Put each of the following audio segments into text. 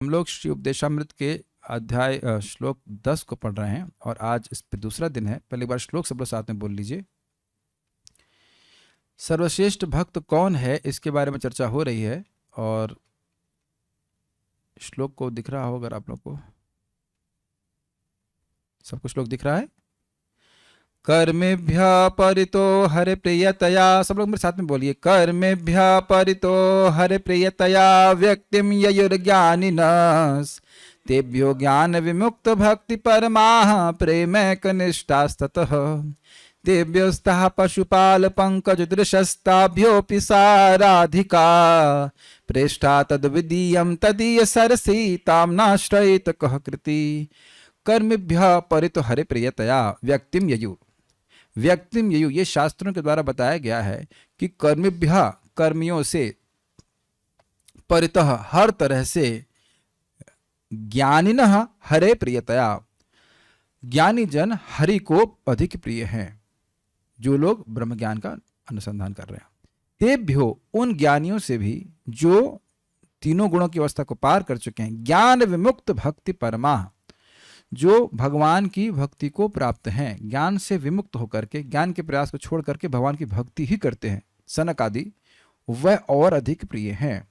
हम लोग श्री उपदेशामृत के अध्याय श्लोक 10 को पढ़ रहे हैं और आज इस पे दूसरा दिन है। पहली बार श्लोक सब लोग साथ में बोल लीजिए। सर्वश्रेष्ठ भक्त कौन है, इसके बारे में चर्चा हो रही है और श्लोक को दिख रहा हो अगर आप लोग को सबको श्लोक दिख रहा है। कर्मेभ्य परितो हरे प्रियतया, सब लोग मेरे साथ में बोलिए। कर्मेभ्य परितो हरे प्रियतया व्यक्तिम ययुर्ज्ञानिनस् तेभ्यो ज्ञान विमुक्त भक्ति परमाः प्रेमैकनिष्ठास्ततः तेभ्योस्तः पशुपाल पंकज दृशस्ताभ्योऽपि साराधिका प्रेष्ठा तद्विदीयं तदीय सरसी ताम्नाश्रयित कः कृति। कर्मेभ्य परितो हरे प्रियतया व्यक्तिम ययु, व्यक्तिम ययु ये शास्त्रों के द्वारा बताया गया है कि कर्मेभ्य कर्मियों से, परितः हर तरह से, ज्ञानिनः हरे प्रियतया ज्ञानी जन हरि को अधिक प्रिय हैं, जो लोग ब्रह्म ज्ञान का अनुसंधान कर रहे हैं। तेभ्यो उन ज्ञानियों से भी जो तीनों गुणों की अवस्था को पार कर चुके हैं, ज्ञान विमुक्त भक्ति परमा जो भगवान की भक्ति को प्राप्त हैं, ज्ञान से विमुक्त होकर के, ज्ञान के प्रयास को छोड़ करके भगवान की भक्ति ही करते हैं, सनक आदि, वह और अधिक प्रिय हैं।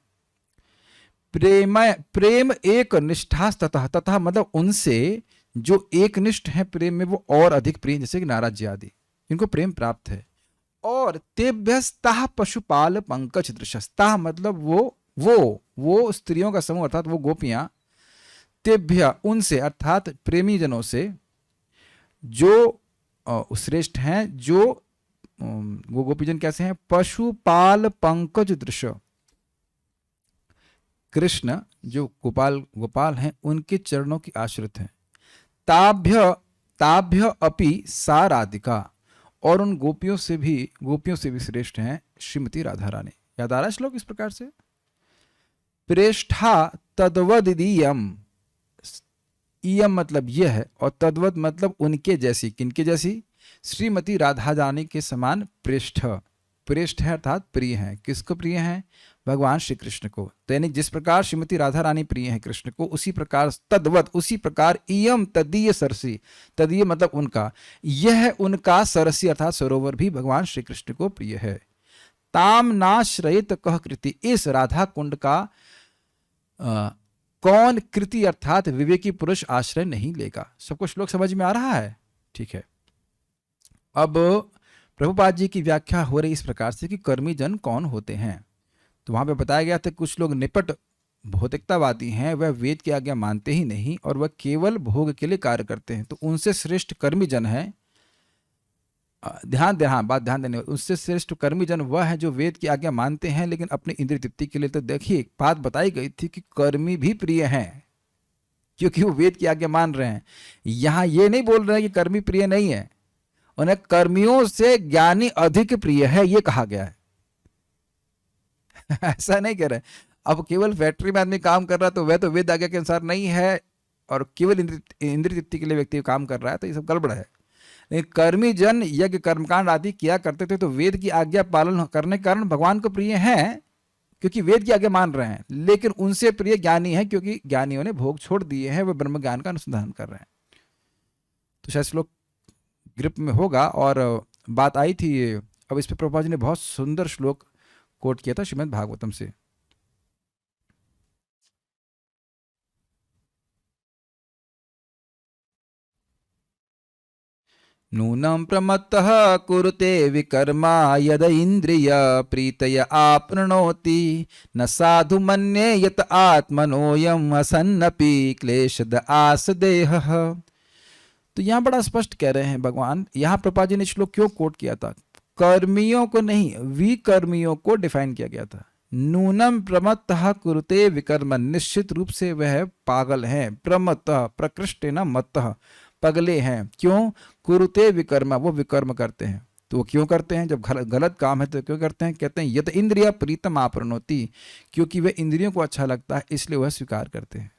प्रेम एक निष्ठा ततः, तथा मतलब उनसे जो एक निष्ठ है प्रेम में वो और अधिक प्रिय, जैसे कि नारद जी आदि, इनको प्रेम प्राप्त है। और तेभ्यस्ताः पशुपाल पंकज दृशस्ताः मतलब वो स्त्रियों का समूह अर्थात वो गोपियां, तेभ्य उनसे अर्थात प्रेमी जनों से जो श्रेष्ठ हैं, जो वो गोपीजन कैसे हैं, पशुपाल पंकज दृश्य, कृष्ण जो गोपाल हैं उनके चरणों की आश्रित हैं। ताभ्य अपि सा राधिका, और उन गोपियों से भी श्रेष्ठ हैं श्रीमती राधा रानी। याद आ रहा है श्लोक इस प्रकार से। प्रेष्ठा तद्वदीयम, इयम मतलब यह है और तद्वत मतलब उनके जैसी, किनके जैसी, श्रीमती राधा रानी के समान प्रेष्ठ, प्रेष्ठ है अर्थात प्रिय हैं। किसको प्रिय हैं? भगवान श्री कृष्ण को। तो यानी जिस प्रकार श्रीमती राधा रानी प्रिय हैं कृष्ण को, उसी प्रकार तद्वत उसी प्रकार इयम तदीय सरसी, तदीय मतलब उनका, यह उनका सरसी अर्थात सरोवर भी भगवान श्री कृष्ण को प्रिय है। ताम नाश्रयित कह कृति, इस राधा कुंड का कौन कृति अर्थात विवेकी पुरुष आश्रय नहीं लेगा। सबको श्लोक समझ में आ रहा है? ठीक है। अब प्रभुपाद जी की व्याख्या हो रही इस प्रकार से कि कर्मी जन कौन होते हैं। तो वहां पे बताया गया था कुछ लोग निपट भौतिकतावादी हैं, वह वेद की आज्ञा मानते ही नहीं और वह केवल भोग के लिए कार्य करते हैं। तो उनसे श्रेष्ठ कर्मी जन है, बात ध्यान देने, उससे श्रेष्ठ कर्मी जन वह है जो वेद की आज्ञा मानते हैं लेकिन अपनी इंद्रिय तृप्ति के लिए। तो देखिए एक बात बताई गई थी कि कर्मी भी प्रिय हैं क्योंकि वो वेद की आज्ञा मान रहे हैं। यहां ये नहीं बोल रहे हैं कि कर्मी प्रिय नहीं है, उन्हें कर्मियों से ज्ञानी अधिक प्रिय है ये कहा गया है। ऐसा नहीं कह रहे। अब केवल फैक्ट्री में आदमी काम कर रहा है तो वह तो वेद आज्ञा के अनुसार नहीं है और केवल इंद्रिय तृप्ति के लिए व्यक्ति काम कर रहा है, तो ये सब गड़बड़ है। लेकिन कर्मी जन यज्ञ कर्मकांड आदि किया करते थे तो वेद की आज्ञा पालन करने के कारण भगवान को प्रिय हैं क्योंकि वेद की आज्ञा मान रहे हैं। लेकिन उनसे प्रिय ज्ञानी है क्योंकि ज्ञानियों ने भोग छोड़ दिए हैं, वह ब्रह्म ज्ञान का अनुसंधान कर रहे हैं। तो शायद श्लोक ग्रिप में होगा और बात आई थी। अब इस पर प्रभुपाद जी ने बहुत सुंदर श्लोक कोट किया था श्रीमद् भागवतम से। नूनं प्रमत्तः कुरुते विकर्मा यद इंद्रिय प्रीतय आपनोति न साधु मन्ये यत आत्मनोयम असन्नपि क्लेशद आस देह। तो यहाँ बड़ा स्पष्ट कह रहे हैं भगवान। यहाँ प्रभुपाद जी ने श्लोक क्यों कोट किया था? कर्मियों को नहीं, विकर्मियों को डिफाइन किया गया था। नूनम प्रमत्तः कुरुते विकर्म, निश्चित रूप से वह पागल हैं। प्रमत्तः प्रकृष्टेन मत्तः, पगले हैं। क्यों? कुरुते विकर्म, वो विकर्म करते हैं। तो वो क्यों करते हैं? जब गलत काम है तो क्यों करते हैं? कहते हैं यत इंद्रिय प्रीतम आपनोति, क्योंकि वह इंद्रियों को अच्छा लगता है इसलिए वह स्वीकार करते हैं।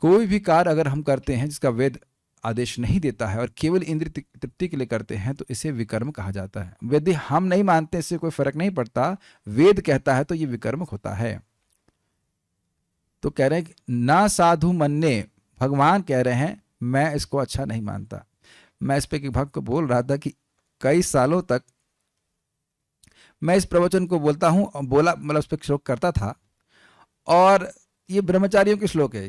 कोई भी कार्य अगर हम करते हैं जिसका वेद आदेश नहीं देता है और केवल इंद्रिय तृप्ति के लिए करते हैं तो इसे विकर्म कहा जाता है। यदि हम नहीं मानते, इससे कोई फर्क नहीं पड़ता, वेद कहता है तो ये विकर्म होता है। तो कह रहे हैं कि ना साधु मन्ने, भगवान कह रहे हैं मैं इसको अच्छा नहीं मानता। मैं इस पे एक भक्त को बोल रहा था कि कई सालों तक मैं इस प्रवचन को बोलता हूं, बोला मतलब उस पर श्लोक करता था, और ये ब्रह्मचारियों के श्लोक है।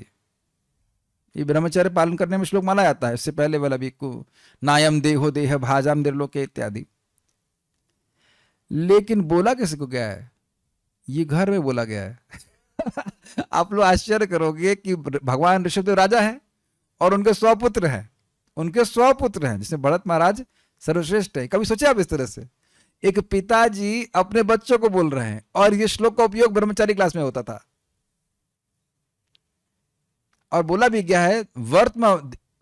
ये ब्रह्मचर्य पालन करने में श्लोक माना जाता है। इससे पहले वाला भी को नायम देहो देह भाजाम निर्लोके इत्यादि। लेकिन बोला किसी को गया है? ये घर में बोला गया है। आप लोग आश्चर्य करोगे कि भगवान ऋषभदेव राजा है और उनके 100 पुत्र हैं। उनके 100 पुत्र हैं, जिसमें भरत महाराज सर्वश्रेष्ठ है। कभी सोचे आप इस तरह से? एक पिताजी अपने बच्चों को बोल रहे हैं, और ये श्लोक का उपयोग ब्रह्मचारी क्लास में होता था। और बोला भी गया है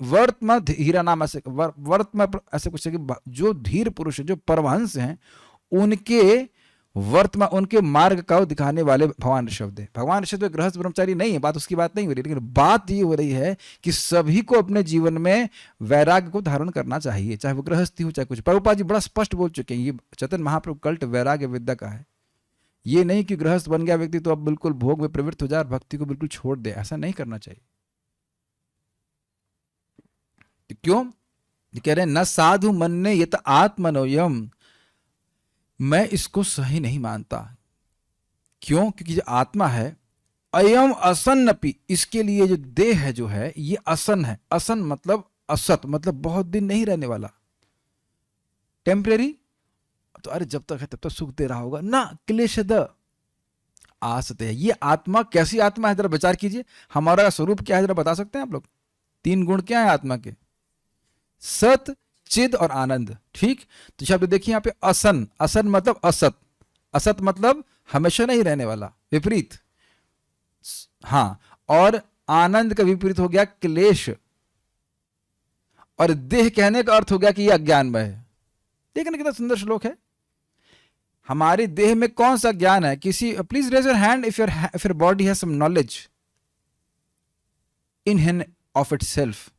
वर्तम धीरा नाम ऐसे वर्तम ऐसे कुछ है कि जो धीर पुरुष है, जो परमहंस हैं, उनके वर्तमान उनके मार्ग का दिखाने वाले भगवान ऋषभदेव। भगवान ऋषभदेव गृहस्थ ब्रह्मचारी नहीं है, बात उसकी बात नहीं हो रही, लेकिन बात ये हो रही है कि सभी को अपने जीवन में वैराग्य को धारण करना चाहिए, चाहे वो गृहस्थी हो चाहे कुछ। प्रभुपाद जी बड़ा स्पष्ट बोल चुके हैं, ये चैतन्य महाप्रभु कल्ट वैराग्य विद्या का है। ये नहीं कि गृहस्थ बन गया व्यक्ति तो अब बिल्कुल भोग में प्रवृत्त हो जाए और भक्ति को बिल्कुल छोड़ दे, ऐसा नहीं करना चाहिए। क्यों? कह रहे हैं न साधु मन्ने यत आत्मनोयम, मैं इसको सही नहीं मानता। क्यों? क्योंकि जो आत्मा है अयम असन्नपि, इसके लिए जो देह है जो है ये असन है। असन मतलब असत, मतलब बहुत दिन नहीं रहने वाला, टेम्परेरी। तो अरे जब तक है तब तक सुख दे रहा होगा ना, क्लेशद आसते है। ये आत्मा कैसी आत्मा है, जरा विचार कीजिए। हमारा स्वरूप क्या है, जरा बता सकते हैं आप लोग? 3 गुण क्या है आत्मा के? सत, चिद और आनंद। ठीक, तो शब्द देखिए यहाँ पे असन। असन मतलब असत, असत मतलब हमेशा नहीं रहने वाला, विपरीत। हाँ, और आनंद का विपरीत हो गया क्लेश, और देह कहने का अर्थ हो गया कि ये अज्ञानमय है। देखने कितना सुंदर श्लोक है। हमारे देह में कौन सा ज्ञान है? किसी, please raise your hand if your body has some knowledge in hand of itself.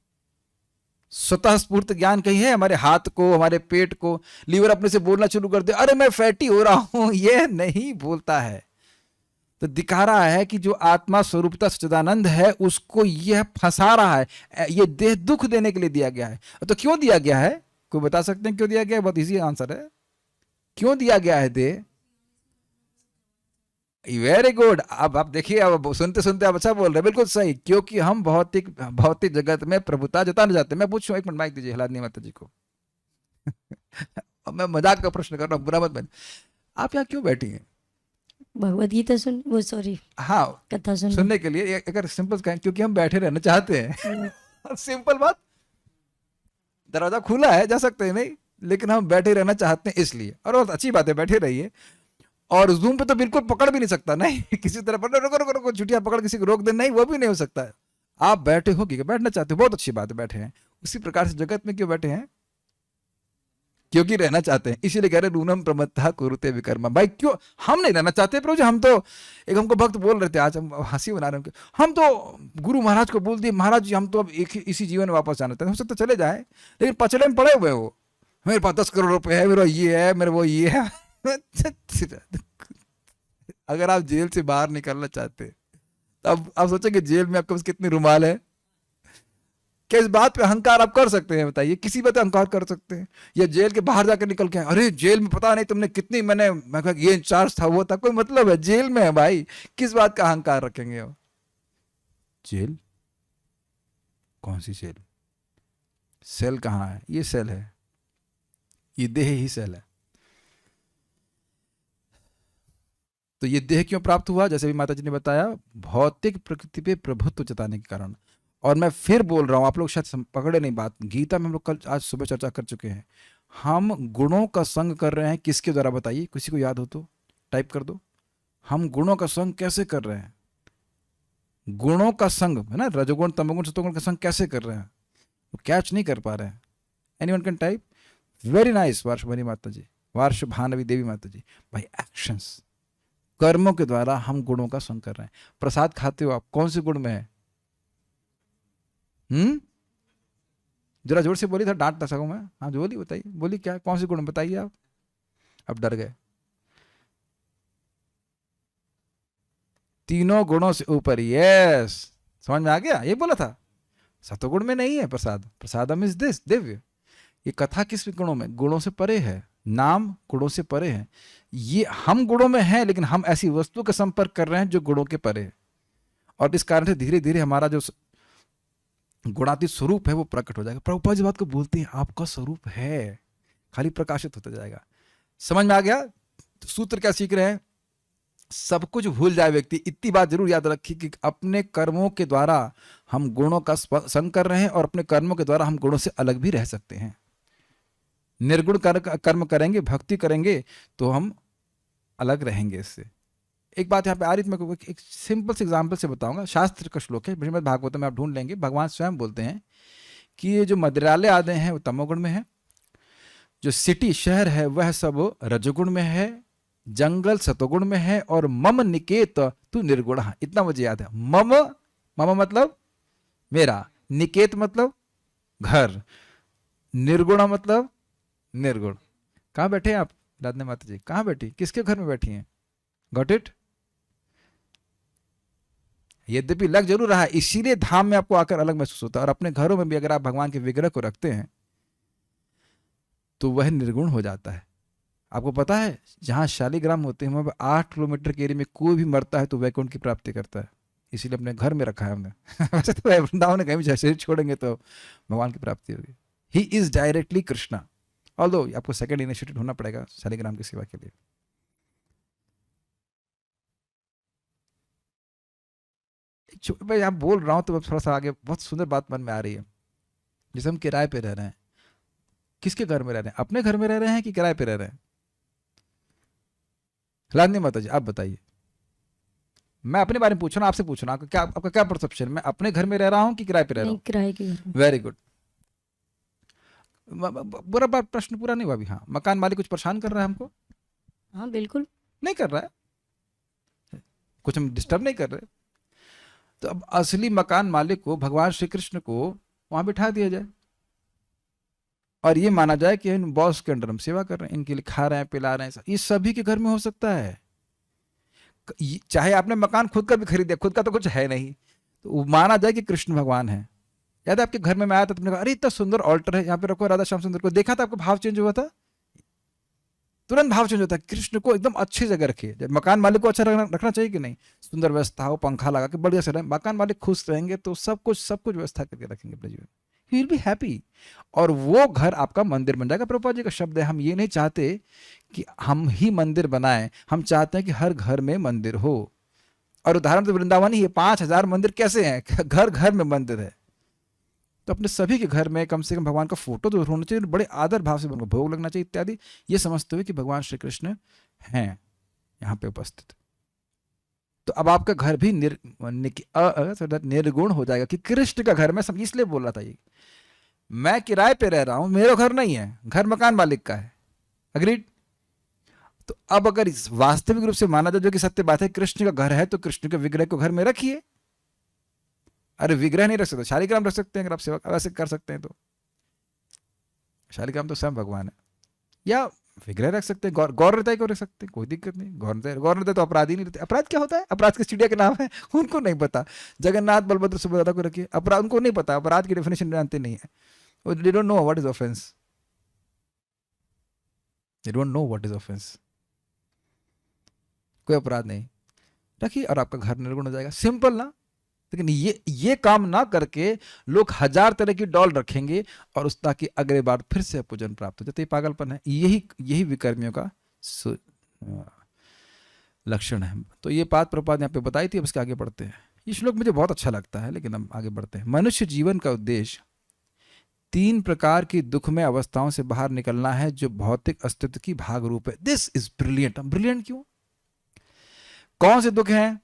स्वतः स्फूर्त ज्ञान कहीं है? हमारे हाथ को, हमारे पेट को, लीवर अपने से बोलना शुरू कर दे, अरे मैं फैटी हो रहा हूं, ये नहीं बोलता है। तो दिखा रहा है कि जो आत्मा स्वरूपता सच्चिदानंद है उसको यह फंसा रहा है। ये देह दुख देने के लिए दिया गया है। तो क्यों दिया गया है? कोई बता सकते हैं क्यों दिया गया है? बहुत इजी आंसर है। क्यों दिया गया है देह? Very good. अब आप देखिए, अब सुनते सुनते आप अच्छा बोल रहे हैं, बिल्कुल सही। क्योंकि हम भौतिक जगत में प्रभुता जताने जाते हैं। मैं पूछूं, 1 मिनट माइक दीजिए हलादनी माता जी को। मैं मजाक का प्रश्न कर रहा हूँ, बुरा मत बन। आप यहाँ क्यों बैठी हैं? भगवत गीता सुन, वो सॉरी, हाँ, कथा सुनने के लिए। अगर सिंपल कहें, क्योंकि हम बैठे रहना चाहते हैं। सिंपल बात, दरवाजा खुला है, जा सकते हैं नहीं, लेकिन हम बैठे रहना चाहते हैं इसलिए। और बहुत अच्छी बात है, बैठे रहिए। और जूम पे तो बिल्कुल पकड़ भी नहीं सकता, नहीं किसी तरह पर रुको रुको रुको छुट्टियां पकड़ किसी को रोक दे, नहीं, वो भी नहीं हो सकता है। आप बैठे हो कि बैठना चाहते हो, बहुत अच्छी बात है, बैठे हैं। उसी प्रकार से जगत में क्यों बैठे हैं? क्योंकि रहना चाहते हैं। इसीलिए कह रहे नूनम प्रमत्ता कुरुते विकर्मा। भाई क्यों हम नहीं रहना चाहते प्रभु जी? हम तो, एक हमको भक्त बोल रहे थे आज, हम हंसी बना रहे हैं, हम तो गुरु महाराज को बोल दिए, महाराज जी हम तो अब इसी जीवन में वापस जाना चाहते हैं। हो सकता चले जाए, लेकिन पचड़े में पड़े हुए हो, मेरे पास 10 करोड़ रुपए है, मेरा ये है, मेरे वो ये है। अगर आप जेल से बाहर निकलना चाहते तो अब आप सोचेंगे जेल में आपके पास कितनी रुमाल है? क्या इस बात पे अहंकार आप कर सकते हैं? बताइए, किसी बात पे अहंकार कर सकते हैं? या जेल के बाहर जाकर निकल के, अरे जेल में पता नहीं तुमने कितनी, मैं कहा ये इंचार्ज था, वो था, कोई मतलब है? जेल में है भाई, किस बात का अहंकार रखेंगे हो? जेल कौन सी जेल? सेल कहाँ है? ये सेल है, ये देह ही सेल है। तो ये देह क्यों प्राप्त हुआ? जैसे भी माता जी ने बताया, भौतिक प्रकृति पे प्रभुत्व जताने के कारण। और मैं फिर बोल रहा हूं, आप लोग शायद पकड़े नहीं बात, गीता में हम लोग कल आज सुबह चर्चा कर चुके हैं। हम गुणों का संग कर रहे हैं, किसके द्वारा? बताइए, किसी को याद हो तो टाइप कर दो। हम गुणों का संग कैसे कर रहे हैं? गुणों का संग है ना, रजोगुण तमोगुण सतोगुण का संग कैसे कर रहे हैं? वो कैच नहीं कर पा रहे हैं। Anyone can type? Very nice Varshabhani माता जी, वार्षभानवी देवी माता जी। भाई एक्शंस, कर्मों के द्वारा हम गुणों का संग कर रहे हैं। प्रसाद खाते हो आप, कौन से गुण में है? जरा जोर से बोलिए, था डांट ना सकूं मैं। हाँ जो बोली, बताइए, बोली क्या, कौन से गुण बताइए आप? अब डर गए। तीनों गुणों से ऊपर। यस, समझ में आ गया? ये बोला था सतोगुण में नहीं है प्रसाद, प्रसादम इज दिस दिव्य। ये कथा किस गुणों में? गुणों से परे है, नाम गुणों से परे है। ये हम गुणों में हैं, लेकिन हम ऐसी वस्तु का संपर्क कर रहे हैं जो गुणों के परे है, और इस कारण से धीरे धीरे हमारा जो गुणातीत स्वरूप है वो प्रकट हो जाएगा। प्रभुपाद जी बात को बोलते हैं, आपका स्वरूप है, खाली प्रकाशित होता जाएगा। समझ में आ गया? तो सूत्र क्या सीख रहे हैं? सब कुछ भूल जाए व्यक्ति, इतनी बात जरूर याद रखिए कि अपने कर्मों के द्वारा हम गुणों का संग कर रहे हैं, और अपने कर्मों के द्वारा हम गुणों से अलग भी रह सकते हैं। निर्गुण कर्म करेंगे, भक्ति करेंगे, तो हम अलग रहेंगे इससे। एक बात यहाँ पे आ रही थी, मैं एक सिंपल से एग्जाम्पल से बताऊंगा। शास्त्र का श्लोक है, श्रीमद् भागवत में आप ढूंढ लेंगे। भगवान स्वयं बोलते हैं कि ये जो मदिरालय आदि हैं वो तमोगुण में है, जो सिटी शहर है वह सब रजोगुण में है, जंगल सतोगुण में है, और मम निकेत तू निर्गुण। इतना मुझे याद है। मम, मम मतलब मेरा, निकेत मतलब घर, निर्गुण मतलब निर्गुण। कहाँ बैठे हैं आप राधे माता जी? कहाँ बैठी, किसके घर में बैठी हैं? Got it? यद्यपि लग जरूर रहा है, इसीलिए धाम में आपको आकर अलग महसूस होता है। और अपने घरों में भी अगर आप भगवान के विग्रह को रखते हैं तो वह निर्गुण हो जाता है। आपको पता है जहां शालिग्राम होते हैं वहां 8 किलोमीटर के एरिया में कोई भी मरता है तो वैकुंठ की प्राप्ति करता है, इसीलिए अपने घर में रखा है हमने। वैसे तो वृंदावन में कहीं भी शरीर छोड़ेंगे तो भगवान की प्राप्ति होगी। He is directly Krishna, although आपको सेकंड इनिशिएटेड होना पड़ेगा शालिग्राम की सेवा के लिए। भाई आप बोल रहा हूं तो थोड़ा सा आगे बहुत सुंदर बात मन में आ रही है। जैसे हम किराए पे रह रहे हैं, किसके घर में रह रहे हैं? अपने घर में रह रहे हैं कि किराए पे रह रहे हैं? लादनी माता जी आप बताइए। मैं अपने बारे में पूछ रहा हूं, आपसे पूछ रहा हूं, आपका क्या परसेप्शन? मैं अपने घर में रह रहा हूं कि किराए पे रह रहा नहीं, हूं? किराए के घर में। Very good. बुरा बात, प्रश्न पूरा नहीं हुआ अभी। हाँ, मकान मालिक कुछ परेशान कर रहा है हमको? हाँ बिल्कुल। नहीं कर रहा है, कुछ हम डिस्टर्ब नहीं कर रहे। तो अब असली मकान मालिक को, भगवान श्री कृष्ण को वहां बिठा दिया जाए और ये माना जाए कि इन बॉस के अंडर हम सेवा कर रहे हैं, इनके लिए खा रहे हैं, पिला रहे हैं। ये सभी के घर में हो सकता है। चाहे आपने मकान खुद का भी खरीद दिया, खुद का तो कुछ है नहीं, तो माना जाए कि कृष्ण भगवान है। याद है आपके घर में मैं आया था, तुमने कहा अरे इतना सुंदर ऑल्टर है, यहाँ पे रखो राधा श्याम सुंदर को। देखा था आपको भाव चेंज हुआ था? तुरंत भाव चेंज होता है। कृष्ण को एकदम अच्छी जगह रखिए। मकान मालिक को अच्छा रखना चाहिए कि नहीं? सुंदर व्यवस्था हो, पंखा लगा के बढ़िया से रहे, मकान मालिक खुश रहेंगे तो सब कुछ व्यवस्था करके रखेंगे अपने जीवन, ही विल बी हैप्पी। और वो घर आपका मंदिर बन जाएगा। प्रभुपाद जी का शब्द है, हम ये नहीं चाहते कि हम ही मंदिर बनाएं, हम चाहते हैं कि हर घर में मंदिर हो। और उदाहरण तो वृंदावन ही है, 5000 मंदिर कैसे हैं? घर घर में मंदिर है। तो अपने सभी के घर में कम से कम भगवान का फोटो तो होना चाहिए, बड़े आदर भाव से उनको भोग लगना चाहिए इत्यादि, ये समझते हुए कि भगवान श्री कृष्ण हैं यहाँ पे उपस्थित। तो अब आपका घर भी निर्गुण हो जाएगा कि कृष्ण का घर। मैं सब इसलिए बोल रहा था, ये मैं किराए पे रह रहा हूं, मेरा घर नहीं है, घर मकान मालिक का है। अग्रीड? तो अब अगर इस वास्तविक रूप से माना जाए, जो कि सत्य बात है, कृष्ण का घर है, तो कृष्ण के विग्रह को घर में रखिए। अरे विग्रह नहीं रख सकते, शालिग्राम रख सकते हैं अगर आप सेवा वैसे कर सकते हैं तो। शालिग्राम तो स्वयं भगवान है। या विग्रह रख सकते हैं, गौर हृदय को रख सकते हैं, कोई दिक्कत नहीं। गौर हृदय तो अपराधी नहीं रहते। अपराध क्या होता है? अपराध किस चिड़िया के नाम है उनको नहीं पता। जगन्नाथ बलभद्र सुभद्रा को रखिए, अपराध उनको नहीं पता, अपराध की डेफिनेशन जानते नहीं है। They don't know what is offence, they don't know what is offence. कोई अपराध नहीं, रखिए और आपका घर निर्गुण हो जाएगा। सिंपल ना? लेकिन ये काम ना करके लोग 1000 तरह की डॉल रखेंगे और उस ताकि अगले बार फिर से पूजन प्राप्त हो जाए। ये पागलपन है। यही विकर्मियों का लक्षण है। तो ये बात प्रभुपाद ने यहाँ पे बताई थी। अब इसके आगे बढ़ते हैं। ये श्लोक मुझे बहुत अच्छा लगता है, लेकिन हम आगे बढ़ते हैं। मनुष्य जीवन का उद्देश्य 3 प्रकार की दुखमय अवस्थाओं से बाहर निकलना है, जो भौतिक अस्तित्व की भाग रूप है। This is brilliant. ब्रिलियंट क्यों? कौन से दुख हैं?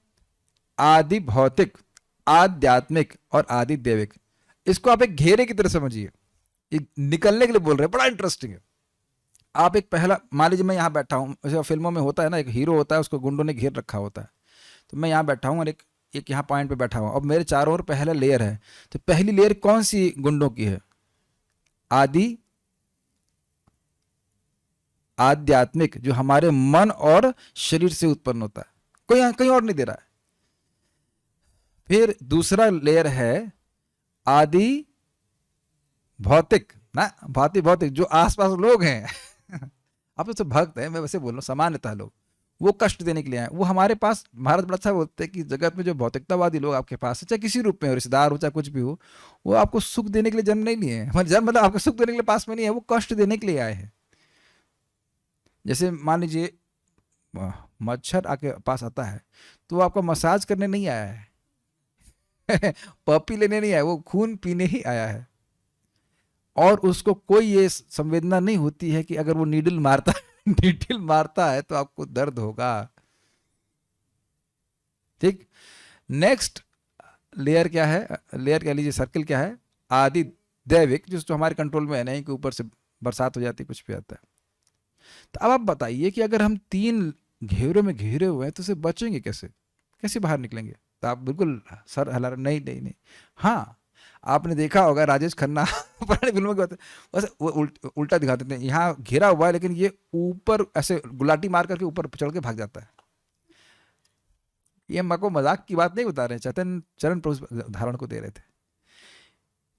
आदि भौतिक, आध्यात्मिक और आदि दैविक। इसको आप एक घेरे की तरह समझिए, निकलने के लिए बोल रहे हैं। बड़ा इंटरेस्टिंग है। आप एक पहला, मान लीजिए मैं यहां बैठा हूं, जैसे फिल्मों में होता है ना, एक हीरो होता है, उसको गुंडों ने घेर रखा होता है। तो मैं यहां बैठा हूं और एक यहां पॉइंट पे बैठा हुआ, और मेरे चारों ओर पहला लेयर है। तो पहली लेयर कौन सी गुंडों की है? आदि आध्यात्मिक, जो हमारे मन और शरीर से उत्पन्न होता है, कोई कहीं और नहीं दे रहा है। फिर दूसरा लेयर है आदि भौतिक ना, भौतिक जो आसपास लोग हैं आप तो भक्त हैं, मैं वैसे बोल रहा हूँ, सामान्यतः लोग वो कष्ट देने के लिए आए। वो हमारे पास, भारत बड़ा अच्छा बोलते हैं कि जगत में जो भौतिकतावादी लोग आपके पास है, चाहे किसी रूप में हो, रिश्तेदार हो चाहे कुछ भी हो, वो आपको सुख देने के लिए जन्म नहीं लिए हैं। हमारे जन्म मतलब आपको सुख देने के लिए पास में नहीं है, वो कष्ट देने के लिए आए हैं। जैसे मान लीजिए मच्छर आपके पास आता है तो वो आपका मसाज करने नहीं आया है पपी लेने नहीं आया, वो खून पीने ही आया है। और उसको कोई ये संवेदना नहीं होती है कि अगर वो नीडल मारता नीडल मारता है तो आपको दर्द होगा। ठीक, नेक्स्ट लेयर क्या है, लेयर कह लीजिए, सर्कल क्या है, आदि दैविक, जो हमारे कंट्रोल में है नहीं, कि ऊपर से बरसात हो जाती है, कुछ भी आता है। तो अब आप बताइए कि अगर हम 3 घेरों में घिरे हुए हैं तो उससे बचेंगे कैसे, कैसे बाहर निकलेंगे? तो आप बिल्कुल सर हिला रहे, नहीं नहीं नहीं। हाँ, आपने देखा होगा राजेश खन्ना पुरानी फिल्मों की बात है, बस वो उल्टा दिखा देते हैं, यहाँ घेरा हुआ है लेकिन ये ऊपर ऐसे गुलाटी मार करके ऊपर चढ़ के भाग जाता है। ये मको मजाक की बात नहीं बता रहे, चैतन्य चरण प्रभु उदाहरण को दे रहे थे।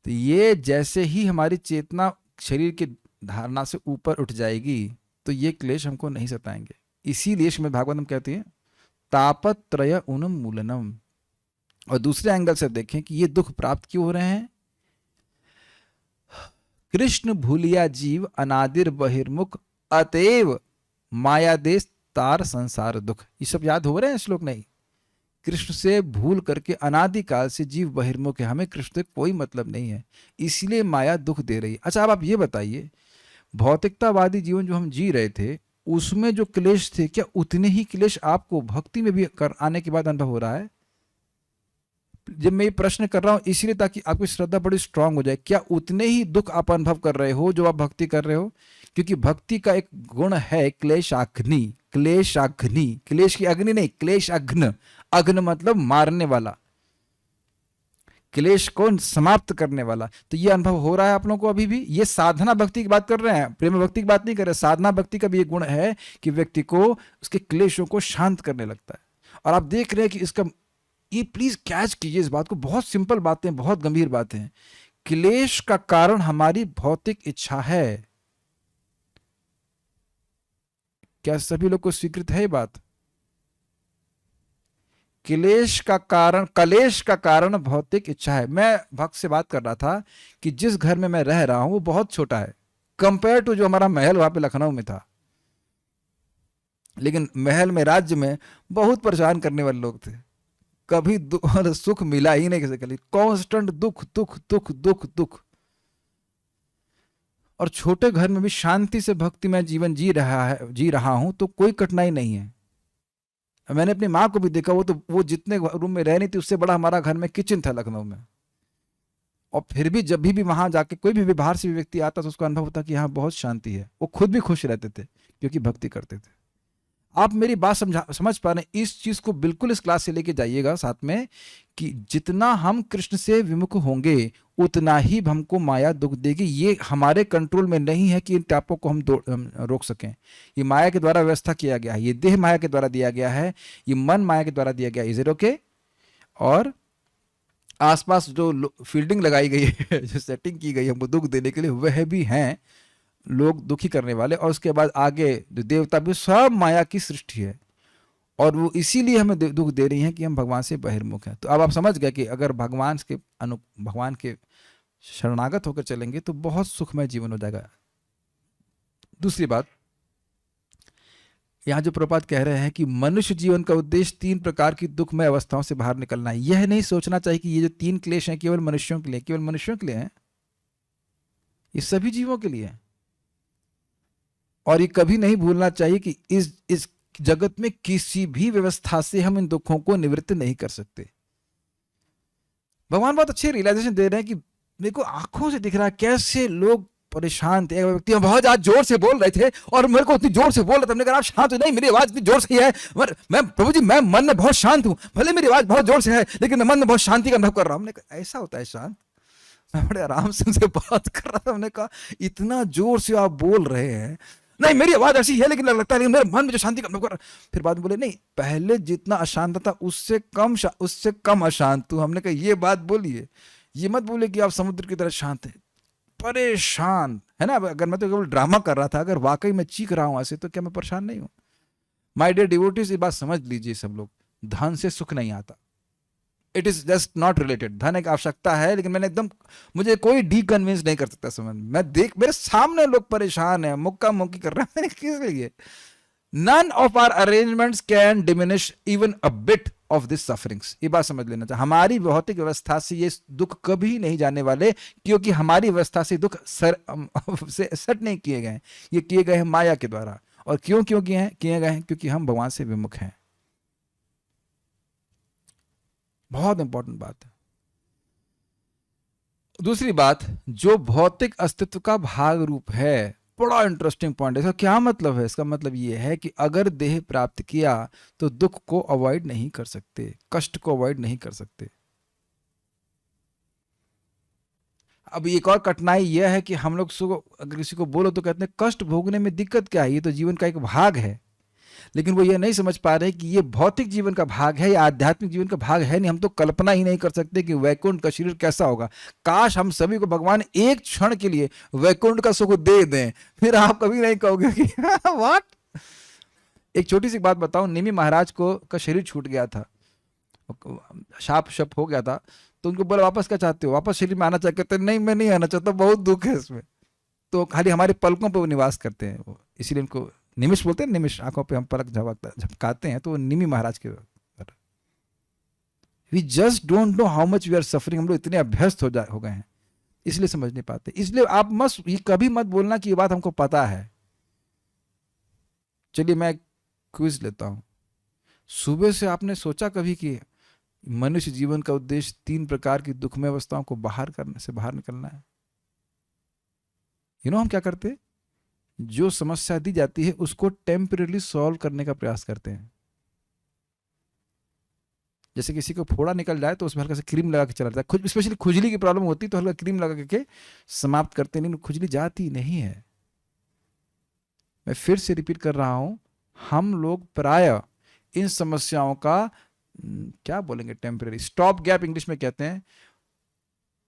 तो ये जैसे ही हमारी चेतना शरीर की धारणा से ऊपर उठ जाएगी तो ये क्लेश हमको नहीं सताएंगे। इसीलिए श्रीमद् भागवतम कहती है तापत्रय उन्मूलनम। और दूसरे एंगल से देखें कि ये दुख प्राप्त क्यों हो रहे हैं। कृष्ण भूलिया जीव अनादिर बहिर्मुख अतएव मायादेश तार संसार दुख। ये सब याद हो रहे हैं श्लोक? नहीं, कृष्ण से भूल करके अनादिकाल से जीव बहिर्मुख है, हमें कृष्ण से कोई मतलब नहीं है, इसलिए माया दुख दे रही है। अच्छा, अब आप ये बताइए, भौतिकतावादी जीवन जो हम जी रहे थे उसमें जो क्लेश थे, क्या उतने ही क्लेश आपको भक्ति में भी कर आने के बाद अनुभव हो रहा है? जब मैं ये प्रश्न कर रहा हूं इसलिए ताकि आपकी श्रद्धा बड़ी स्ट्रांग हो जाए, क्या उतने ही दुख आप अनुभव कर रहे हो जो आप भक्ति कर रहे हो? क्योंकि भक्ति का एक गुण है क्लेशाग्नि। क्लेशाग्नि, क्लेश की अग्नि नहीं, क्लेशाग्न। अग्न मतलब मारने वाला, क्लेश को समाप्त करने वाला। तो ये अनुभव हो रहा है आप लोगों को अभी भी? ये साधना भक्ति की बात कर रहे हैं, प्रेम भक्ति की बात नहीं कर रहे। साधना भक्ति का भी ये गुण है कि व्यक्ति को उसके क्लेशों को शांत करने लगता है। और आप देख रहे हैं कि इसका, ये प्लीज कैच कीजिए इस बात को, बहुत सिंपल बातें, बहुत गंभीर बातें हैं। क्लेश का कारण हमारी भौतिक इच्छा है। क्या सभी लोग को स्वीकृत है ये बात? क्लेश का कारण भौतिक इच्छा है। मैं भक्त से बात कर रहा था कि जिस घर में मैं रह रहा हूं वो बहुत छोटा है कंपेयर टू जो हमारा महल वहां पे लखनऊ में था। लेकिन महल में, राज्य में बहुत परेशान करने वाले लोग थे, कभी सुख मिला ही नहीं किसी के लिए, कांस्टेंट दुख दुख दुख दुख दुख। और छोटे घर में भी शांति से भक्ति में जीवन जी रहा हूं तो कोई कठिनाई नहीं है। मैंने अपनी माँ को भी देखा, वो जितने रूम में रह रही थी उससे बड़ा हमारा घर में किचन था लखनऊ में। और फिर भी जब भी वहां जाके कोई भी बाहर से भी व्यक्ति आता तो उसको अनुभव होता कि यहाँ बहुत शांति है। वो खुद भी खुश रहते थे क्योंकि भक्ति करते थे। आप मेरी बात समझ पा रहे हैं? इस चीज को बिल्कुल इस क्लास से लेके जाइएगा साथ में कि जितना हम कृष्ण से विमुख होंगे उतना ही हमको माया दुख देगी। ये हमारे कंट्रोल में नहीं है कि इन टापों को हम रोक सकें। ये माया के द्वारा व्यवस्था किया गया है, ये देह माया के द्वारा दिया गया है, ये मन माया के द्वारा दिया गया है। Is it okay? और आसपास जो फील्डिंग लगाई गई है, जो सेटिंग की गई है हमको दुख देने के लिए, वह भी हैं लोग दुखी करने वाले। और उसके बाद आगे जो देवता भी, सब माया की सृष्टि है और वो इसीलिए हमें दुख दे रही हैं कि हम भगवान से बहिर्मुख हैं। तो अब आप समझ गए कि अगर भगवान के शरणागत होकर चलेंगे तो बहुत सुखमय जीवन हो जाएगा। दूसरी बात, यहाँ जो प्रभुपाद कह रहे हैं कि मनुष्य जीवन का उद्देश्य 3 प्रकार की दुखमय अवस्थाओं से बाहर निकलना है। यह नहीं सोचना चाहिए कि ये जो 3 क्लेश हैं केवल मनुष्यों के लिए, केवल मनुष्यों के लिए हैं, ये सभी जीवों के लिए है। और ये कभी नहीं भूलना चाहिए कि इस जगत में किसी भी व्यवस्था से हम इन दुखों को निवृत्त नहीं कर सकते। भगवान बहुत अच्छे रियलाइजेशन दे रहे हैं कि मेरे को आंखों से दिख रहा है कैसे लोग परेशान थे। एक व्यक्ति बहुत ज्यादा जोर से बोल रहे थे और मेरे को इतनी जोर से बोल रहे थे, हमने कहा आप शांत हो। नहीं, मेरी आवाज इतनी जोर से है, मैं प्रभु जी मैं मन में बहुत शांत हूं, भले मेरी आवाज बहुत जोर से है लेकिन मैं मन में बहुत शांति का अनुभव कर रहा हूं। हमने कहा ऐसा होता है शांत? मैं बड़े आराम से उनसे बात कर रहा था, हमने कहा इतना जोर से आप बोल रहे हैं नहीं मेरी आवाज ऐसी है लेकिन लगता है लेकिन मेरे मन में जो शांति का अनुभव कर। फिर बाद में बोले नहीं पहले जितना अशांत था उससे कम अशांत तू। हमने कहा ये बात बोलिए, ये मत बोले कि आप समुद्र की तरह शांत है, परेशान है ना। अगर मैं तो केवल ड्रामा कर रहा था, अगर वाकई मैं चीख रहा हूं ऐसे, तो क्या मैं परेशान नहीं हूं? माय डियर डिवोटीज, ये बात समझ लीजिए सब लोग, धन से सुख नहीं आता। It is just not related. धन एक आवश्यकता है, लेकिन मैंने एकदम, मुझे कोई डी कन्विंस नहीं कर सकता समझ। मैं देख मेरे सामने लोग परेशान है, मुक्का मुक्की कर रहे हैं, मैंने किस लिए? None of our arrangements can diminish even a bit of this sufferings. ये बात समझ लेना चाहिए। हमारी भौतिक व्यवस्था से ये दुख कभी नहीं जाने वाले, क्योंकि हमारी व्यवस्था से दुख से सेट नहीं किए गए हैं, ये किए गए हैं माया के द्वारा। और क्यों क्यों किए गए हैं? क्योंकि हम भगवान से विमुख हैं। बहुत इंपॉर्टेंट बात है। दूसरी बात, जो भौतिक अस्तित्व का भाग रूप है, बड़ा इंटरेस्टिंग पॉइंट है। इसका क्या मतलब है? इसका मतलब ये है कि अगर देह प्राप्त किया तो दुख को अवॉइड नहीं कर सकते, कष्ट को अवॉइड नहीं कर सकते। अब एक और कठिनाई यह है कि हम लोग अगर किसी को बोलो तो कहते हैं कष्ट भोगने में दिक्कत क्या है, ये तो जीवन का एक भाग है। लेकिन वो ये नहीं समझ पा रहे कि ये भौतिक जीवन का भाग है या आध्यात्मिक जीवन का भाग है नहीं। हम तो कल्पना ही नहीं कर सकते कि वैकुंठ का शरीर कैसा होगा। काश हम सभी को भगवान एक क्षण के लिए वैकुंठ का सुख दे दें, फिर आप कभी नहीं कहोगे कि व्हाट। एक छोटी सी बात बताऊं, निमि महाराज को का शरीर छूट गया था, शाप शप हो गया था, तो उनको बोला वापस क्या चाहते हो, वापस शरीर में आना चाहते? कहते नहीं मैं नहीं आना चाहता, बहुत दुख है इसमें। तो खाली हमारे पलकों पर वो निवास करते हैं, वो इसीलिए उनको निमिष बोलते हैं। निमिष, आंखों पे हम पलक झपकाते हैं, तो वो निमि महाराज के। We just don't know how much we are suffering. हम लोग इतने अभ्यस्त हो गए हैं, इसलिए समझ नहीं पाते। इसलिए आप ये कभी मत बोलना कि ये बात हमको पता है। चलिए मैं क्विज लेता हूं। सुबह से आपने सोचा कभी कि मनुष्य जीवन का उद्देश्य 3 प्रकार की दुखमय अवस्थाओं को बाहर निकलना है? हम क्या करते हैं? जो समस्या दी जाती है उसको टेम्परेली सॉल्व करने का प्रयास करते हैं। जैसे किसी को फोड़ा निकल जाए तो उसमें हल्का सा क्रीम लगा के चला जाता है। स्पेशली खुजली की प्रॉब्लम होती है तो हल्का क्रीम लगा के समाप्त करते नहीं, खुजली जाती नहीं है। मैं फिर से रिपीट कर रहा हूं, हम लोग प्राय इन समस्याओं का क्या बोलेंगे, टेम्परेरी स्टॉप गैप इंग्लिश में कहते हैं,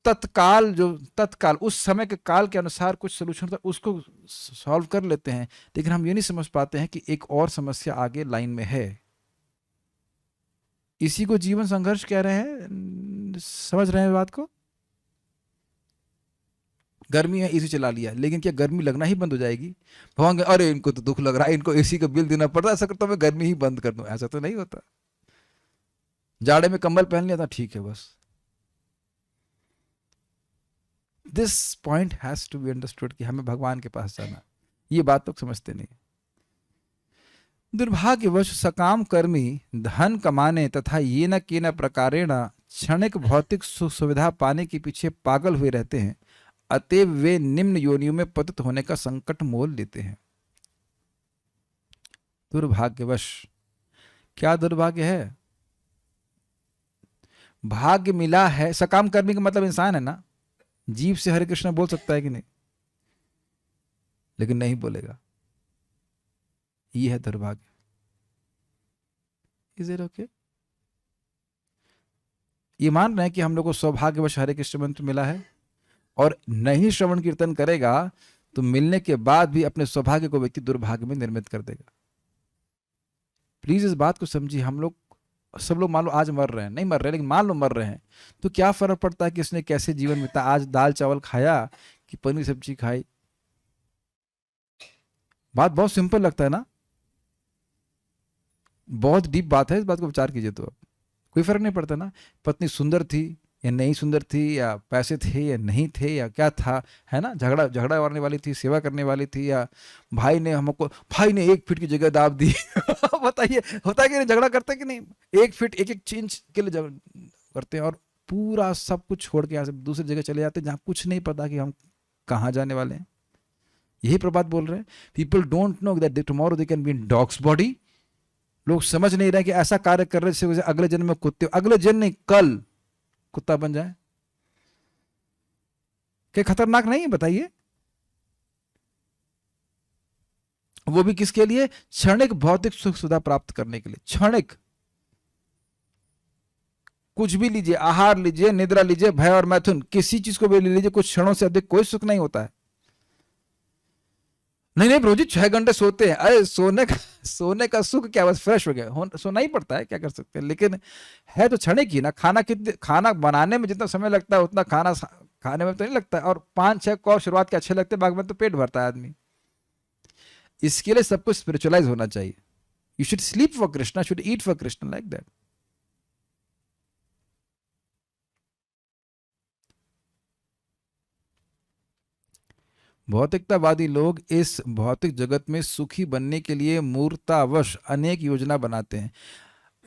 तत्काल उस समय के काल के अनुसार कुछ सोल्यूशन था उसको सॉल्व कर लेते हैं। लेकिन हम ये नहीं समझ पाते हैं कि एक और समस्या आगे लाइन में है। इसी को जीवन संघर्ष कह रहे हैं। समझ रहे हैं बात को? गर्मी है, एसी चला लिया, लेकिन क्या गर्मी लगना ही बंद हो जाएगी? भगवान अरे इनको तो दुख लग रहा है, इनको एसी का बिल देना पड़ रहा है, ऐसा करता मैं गर्मी ही बंद कर दूं। ऐसा तो नहीं होता। जाड़े में कंबल पहन लिया था, ठीक है बस। This point has to be understood कि हमें भगवान के पास जाना। ये बात तो समझते नहीं। दुर्भाग्यवश सकाम कर्मी धन कमाने तथा ये न के न प्रकारेण क्षणिक भौतिक सुख सुविधा पाने के पीछे पागल हुए रहते हैं। अतएव वे निम्न योनियों में पतित होने का संकट मोल लेते हैं। दुर्भाग्यवश, क्या दुर्भाग्य है? भाग्य मिला है। सकाम कर्मी का मतलब इंसान है ना, जीव से हरे कृष्ण बोल सकता है कि नहीं? लेकिन नहीं बोलेगा। ये है दुर्भाग्य। Is it okay? ये मान रहे हैं कि हम लोग को सौभाग्यवश हरे कृष्ण मंत्र मिला है, और नहीं श्रवण कीर्तन करेगा तो मिलने के बाद भी अपने सौभाग्य को व्यक्ति दुर्भाग्य में निर्मित कर देगा। प्लीज इस बात को समझिए। हम लोग सब लोग मान लो आज मर रहे हैं, नहीं मर रहे लेकिन मान लो मर रहे हैं, तो क्या फर्क पड़ता है कि उसने कैसे जीवन बिताया? आज दाल चावल खाया कि पनीर सब्जी खाई? बात बहुत सिंपल लगता है ना? बहुत डीप बात है, इस बात को विचार कीजिए तो कोई फर्क नहीं पड़ता ना। पत्नी सुंदर थी या नहीं सुंदर थी, या पैसे थे या नहीं थे, या क्या था, है ना? झगड़ा करने वाली थी, सेवा करने वाली थी, या भाई ने 1 फीट की जगह दाब दी। बताइए, होता है कि नहीं? झगड़ा करते कि नहीं? 1 फीट 1 इंच के लिए करते हैं, और पूरा सब कुछ छोड़ के यहाँ से दूसरी जगह चले जाते हैं जहाँ कुछ नहीं पता कि हम कहाँ जाने वाले हैं। यही प्रभात बोल रहे हैं। People don't know that tomorrow they can be in dogs body. लोग समझ नहीं रहे कि ऐसा कार्य कर रहे जिससे अगले जन्म में कुत्ते, अगले जन्म नहीं कल कुत्ता बन जाए। क्या खतरनाक नहीं है? बताइए। वो भी किसके लिए? क्षणिक भौतिक सुख सुविधा प्राप्त करने के लिए। क्षणिक, कुछ भी लीजिए, आहार लीजिए, निद्रा लीजिए, भय और मैथुन, किसी चीज को भी ले लीजिए, कुछ क्षणों से अधिक कोई सुख नहीं होता है। नहीं नहीं प्रभु जी 6 घंटे सोते हैं, अरे सोने का सुख क्या, बस फ्रेश हो गया, सोना ही पड़ता है, क्या कर सकते हैं। लेकिन है तो क्षणिक ही ना। खाना बनाने में जितना समय लगता है उतना खाना खाने में तो नहीं लगता है। और 5-6 कौर शुरुआत के अच्छे लगते हैं, बाद में तो पेट भरता है आदमी। इसके लिए सब कुछ स्पिरिचुअलाइज होना चाहिए। You should sleep for Krishna, should eat for Krishna, like that. भौतिकतावादी लोग इस भौतिक जगत में सुखी बनने के लिए मूर्तावश अनेक योजना बनाते हैं।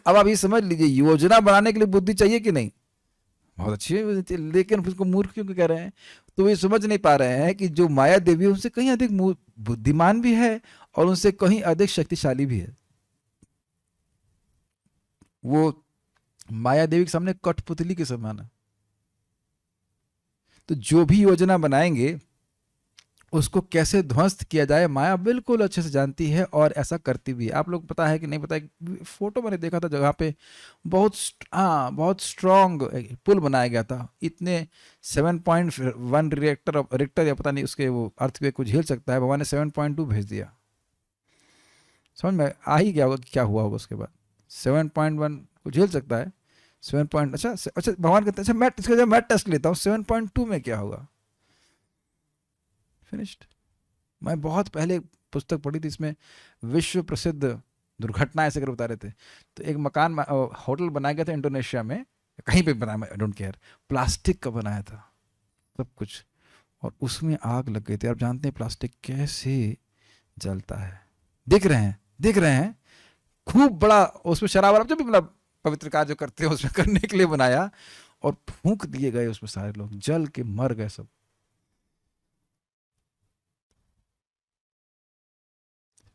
अब आप ये समझ लीजिए, योजना बनाने के लिए बुद्धि चाहिए कि नहीं? बहुत अच्छी है, लेकिन उसको मूर्ख क्यों कह रहे हैं? तो वे समझ नहीं पा रहे हैं कि जो माया देवी है उनसे कहीं अधिक बुद्धिमान भी है और उनसे कहीं अधिक शक्तिशाली भी है। वो माया देवी के सामने कठपुतली के समान है। तो जो भी योजना बनाएंगे उसको कैसे ध्वस्त किया जाए, माया बिल्कुल अच्छे से जानती है और ऐसा करती भी है। आप लोग पता है कि नहीं पता है, फोटो मैंने देखा था जगह पे बहुत स्ट्रॉन्ग पुल बनाया गया था। इतने 7.1 रिक्टर या पता नहीं उसके वो अर्थक्वेक को झेल सकता है, भगवान ने 7.2 भेज दिया। समझ में आ ही गया होगा कि क्या हुआ होगा उसके बाद। 7.1 को झेल सकता है, 7. अच्छा भगवान कहते हैं, अच्छा इसका जब मैं टेस्ट लेता हूँ 7.2 में क्या होगा। फिनिश्ड। मैं बहुत पहले पुस्तक पढ़ी थी, इसमें विश्व प्रसिद्ध दुर्घटना ऐसे कर बता रहे थे। तो एक मकान होटल बनाया गया था इंडोनेशिया में, कहीं पे बनाया, आई डोंट केयर, प्लास्टिक का बनाया था सब कुछ, और उसमें आग लग गई थी। आप जानते हैं प्लास्टिक कैसे जलता है? दिख रहे हैं खूब बड़ा, उसमें शराब जो भी मतलब पवित्र कार्य जो करते हैं उसमें करने के लिए बनाया, और फूंक दिए गए उसमें, सारे लोग जल के मर गए सब।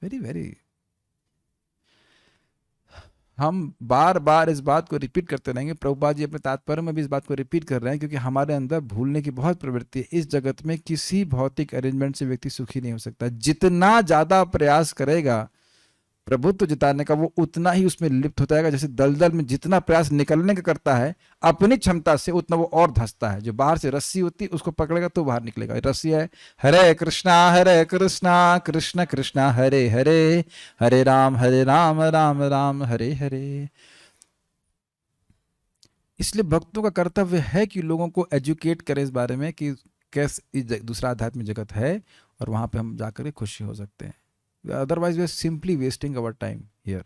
Very very. हम बार बार इस बात को रिपीट करते रहेंगे। प्रभुपाद जी अपने तात्पर्य में भी इस बात को रिपीट कर रहे हैं, क्योंकि हमारे अंदर भूलने की बहुत प्रवृत्ति है। इस जगत में किसी भौतिक अरेंजमेंट से व्यक्ति सुखी नहीं हो सकता। जितना ज्यादा प्रयास करेगा प्रभुत्व जिताने का, वो उतना ही उसमें लिप्त होता है। जैसे दलदल में जितना प्रयास निकलने का करता है अपनी क्षमता से, उतना वो और धंसता है। जो बाहर से रस्सी होती है उसको पकड़ेगा तो बाहर निकलेगा। रस्सी है हरे कृष्णा कृष्ण कृष्णा हरे हरे, हरे राम राम राम हरे हरे। इसलिए भक्तों का कर्तव्य है कि लोगों को एजुकेट करें इस बारे में कि कैसे दूसरा आध्यात्मिक जगत है और वहां पे हम जाकर खुशी हो सकते हैं। Otherwise we are simply wasting our time here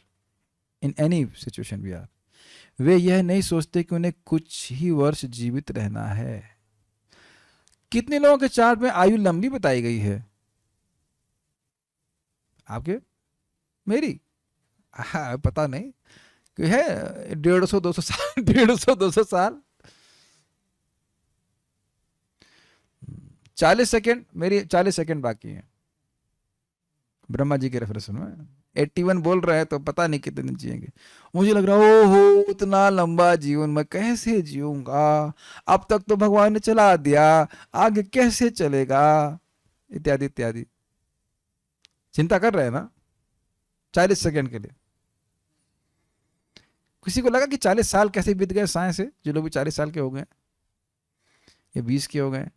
in any situation we are. वे यह नहीं सोचते कि उन्हें कुछ ही वर्ष जीवित रहना है। कितने लोगों के चार्ट में आयु लंबी बताई गई है? आपके? मेरी? हाँ, पता नहीं कि है 150-200 साल 150-200 साल। 40 सेकेंड, मेरी 40 सेकेंड बाकी है ब्रह्मा जी के रेफरेंस में। 81 बोल रहे हैं तो पता नहीं कितने दिन जिएंगे। मुझे लग रहा है ओहो उतना लंबा जीवन मैं कैसे जीऊंगा, अब तक तो भगवान ने चला दिया, आगे कैसे चलेगा, इत्यादि इत्यादि चिंता कर रहे हैं ना 40 सेकंड के लिए। किसी को लगा कि 40 साल कैसे बीत गए साइंस से? जो लोग भी 40 साल के हो गए या 20 के हो गए,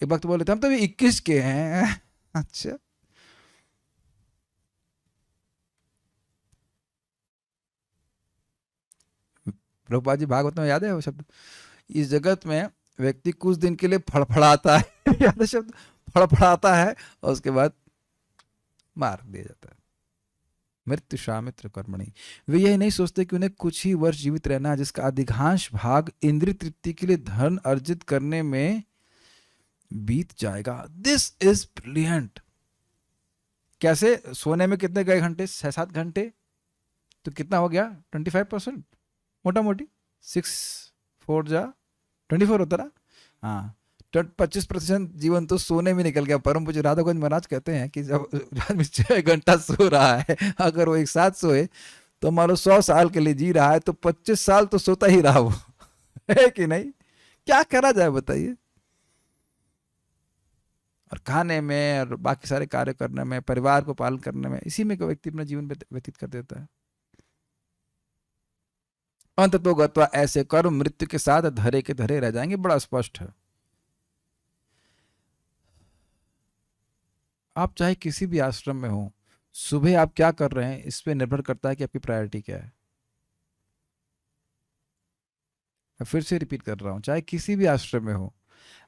एक वक्त बोले थे हम तो भी 21 के हैं। अच्छा, प्रभुपाद जी भागवत में याद है वो शब्द, इस जगत में व्यक्ति कुछ दिन के लिए फड़फड़ाता है याद है शब्द, फड़फड़ाता है और उसके बाद मार दिया जाता है। मृत्यु शामित्र कर्मणि। वे यह नहीं सोचते कि उन्हें कुछ ही वर्ष जीवित रहना है, जिसका अधिकांश भाग इंद्रिय तृप्ति के लिए धन अर्जित करने में बीत जाएगा। This is brilliant. कैसे? सोने में कितने गए घंटे? 6-7 घंटे, तो कितना हो गया? 25%, मोटा मोटी 6-4 जा 24 होता ना। हाँ, 25% जीवन तो सोने में निकल गया। परम पूज्य राधा गोविंद महाराज कहते हैं कि जब आदमी 6 घंटा सो रहा है, अगर वो एक साथ सोए तो मान लो 100 साल के लिए जी रहा है, तो 25 साल तो सोता ही रहा वो। है कि नहीं? क्या करा जाए बताइए। और खाने में और बाकी सारे कार्य करने में, परिवार को पालन करने में, इसी में व्यक्ति अपना जीवन व्यतीत कर देता है। अंत तो गत्वा ऐसे कर्म मृत्यु के साथ धरे के धरे रह जाएंगे। बड़ा स्पष्ट है। आप चाहे किसी भी आश्रम में हो, सुबह आप क्या कर रहे हैं इस पे निर्भर करता है कि आपकी प्रायोरिटी क्या है। मैं फिर से रिपीट कर रहा हूं, चाहे किसी भी आश्रम में हो,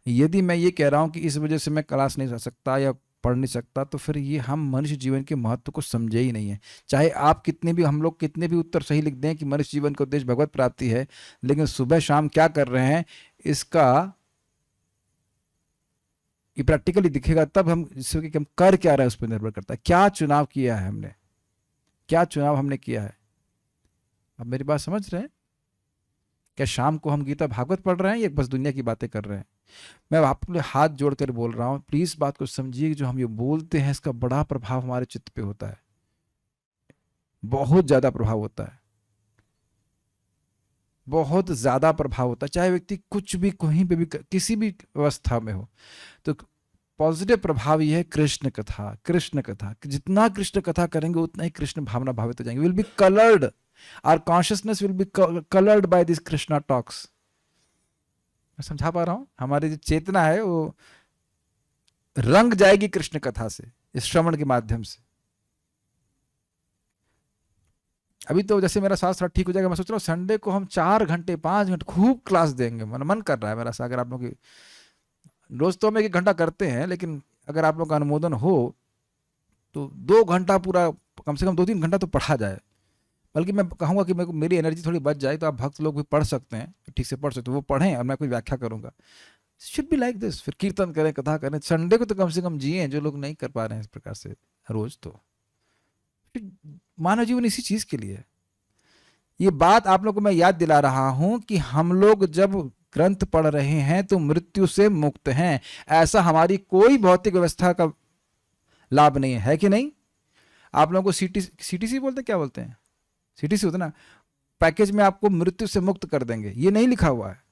यदि मैं ये कह रहा हूं कि इस वजह से मैं क्लास नहीं जा सकता या पढ़ नहीं सकता, तो फिर ये हम मनुष्य जीवन के महत्व को समझे ही नहीं है। चाहे आप कितने भी, हम लोग कितने भी उत्तर सही लिख दें कि मनुष्य जीवन का उद्देश्य भगवत प्राप्ति है, लेकिन सुबह शाम क्या कर रहे हैं इसका ये प्रैक्टिकली दिखेगा तब हम, जिससे कि हम कर क्या रहे हैं उस पर निर्भर करता है। क्या चुनाव किया है हमने, क्या चुनाव हमने किया है। अब मेरी बात समझ रहे हैं? क्या शाम को हम गीता भागवत पढ़ रहे हैं या बस दुनिया की बातें कर रहे हैं? मैं आपके हाथ जोड़कर बोल रहा हूं, प्लीज बात को समझिए कि जो हम ये बोलते हैं इसका बड़ा प्रभाव हमारे चित्त पे होता है, बहुत ज्यादा प्रभाव होता है, बहुत ज्यादा प्रभाव होता है। चाहे व्यक्ति कुछ भी, कहीं पे भी, किसी भी अवस्था में हो, तो पॉजिटिव प्रभाव ये है कृष्ण कथा। कृष्ण कथा, जितना कृष्ण कथा करेंगे उतना ही कृष्ण भावना भावित हो जाएंगे। Will be coloured, our consciousness will be coloured by this Krishna talks. मैं समझा पा रहा हूं? हमारी जो चेतना है वो रंग जाएगी कृष्ण कथा से, इस श्रवण के माध्यम से। अभी तो जैसे मेरा स्वास्थ्य थोड़ा ठीक हो जाएगा, मैं सोच रहा हूँ संडे को हम 4 घंटे 5 घंटे खूब क्लास देंगे। मन कर रहा है मेरा। अगर आप लोग की रोज तो हम 1 घंटा करते हैं, लेकिन अगर आप लोग का अनुमोदन हो तो 2 घंटा पूरा, कम से कम 2-3 घंटा तो पढ़ा जाए। बल्कि मैं कहूँगा कि मेरी एनर्जी थोड़ी बच जाए तो आप भक्त लोग भी पढ़ सकते हैं, ठीक से पढ़ सकते हैं, वो पढ़ें और मैं कोई व्याख्या करूँगा। Should be like this. फिर कीर्तन करें, कथा करें, संडे को तो कम से कम जिए, जो लोग नहीं कर पा रहे हैं इस प्रकार से रोज। तो मानव जीवन इसी चीज के लिए है। ये बात आप लोग को मैं याद दिला रहा हूं कि हम लोग जब ग्रंथ पढ़ रहे हैं तो मृत्यु से मुक्त हैं, ऐसा हमारी कोई भौतिक व्यवस्था का लाभ नहीं है कि नहीं? आप लोगों को सीटीसी बोलते हैं, क्या बोलते हैं, सीटीसी होता ना, पैकेज में आपको मृत्यु से मुक्त कर देंगे, ये नहीं लिखा हुआ है।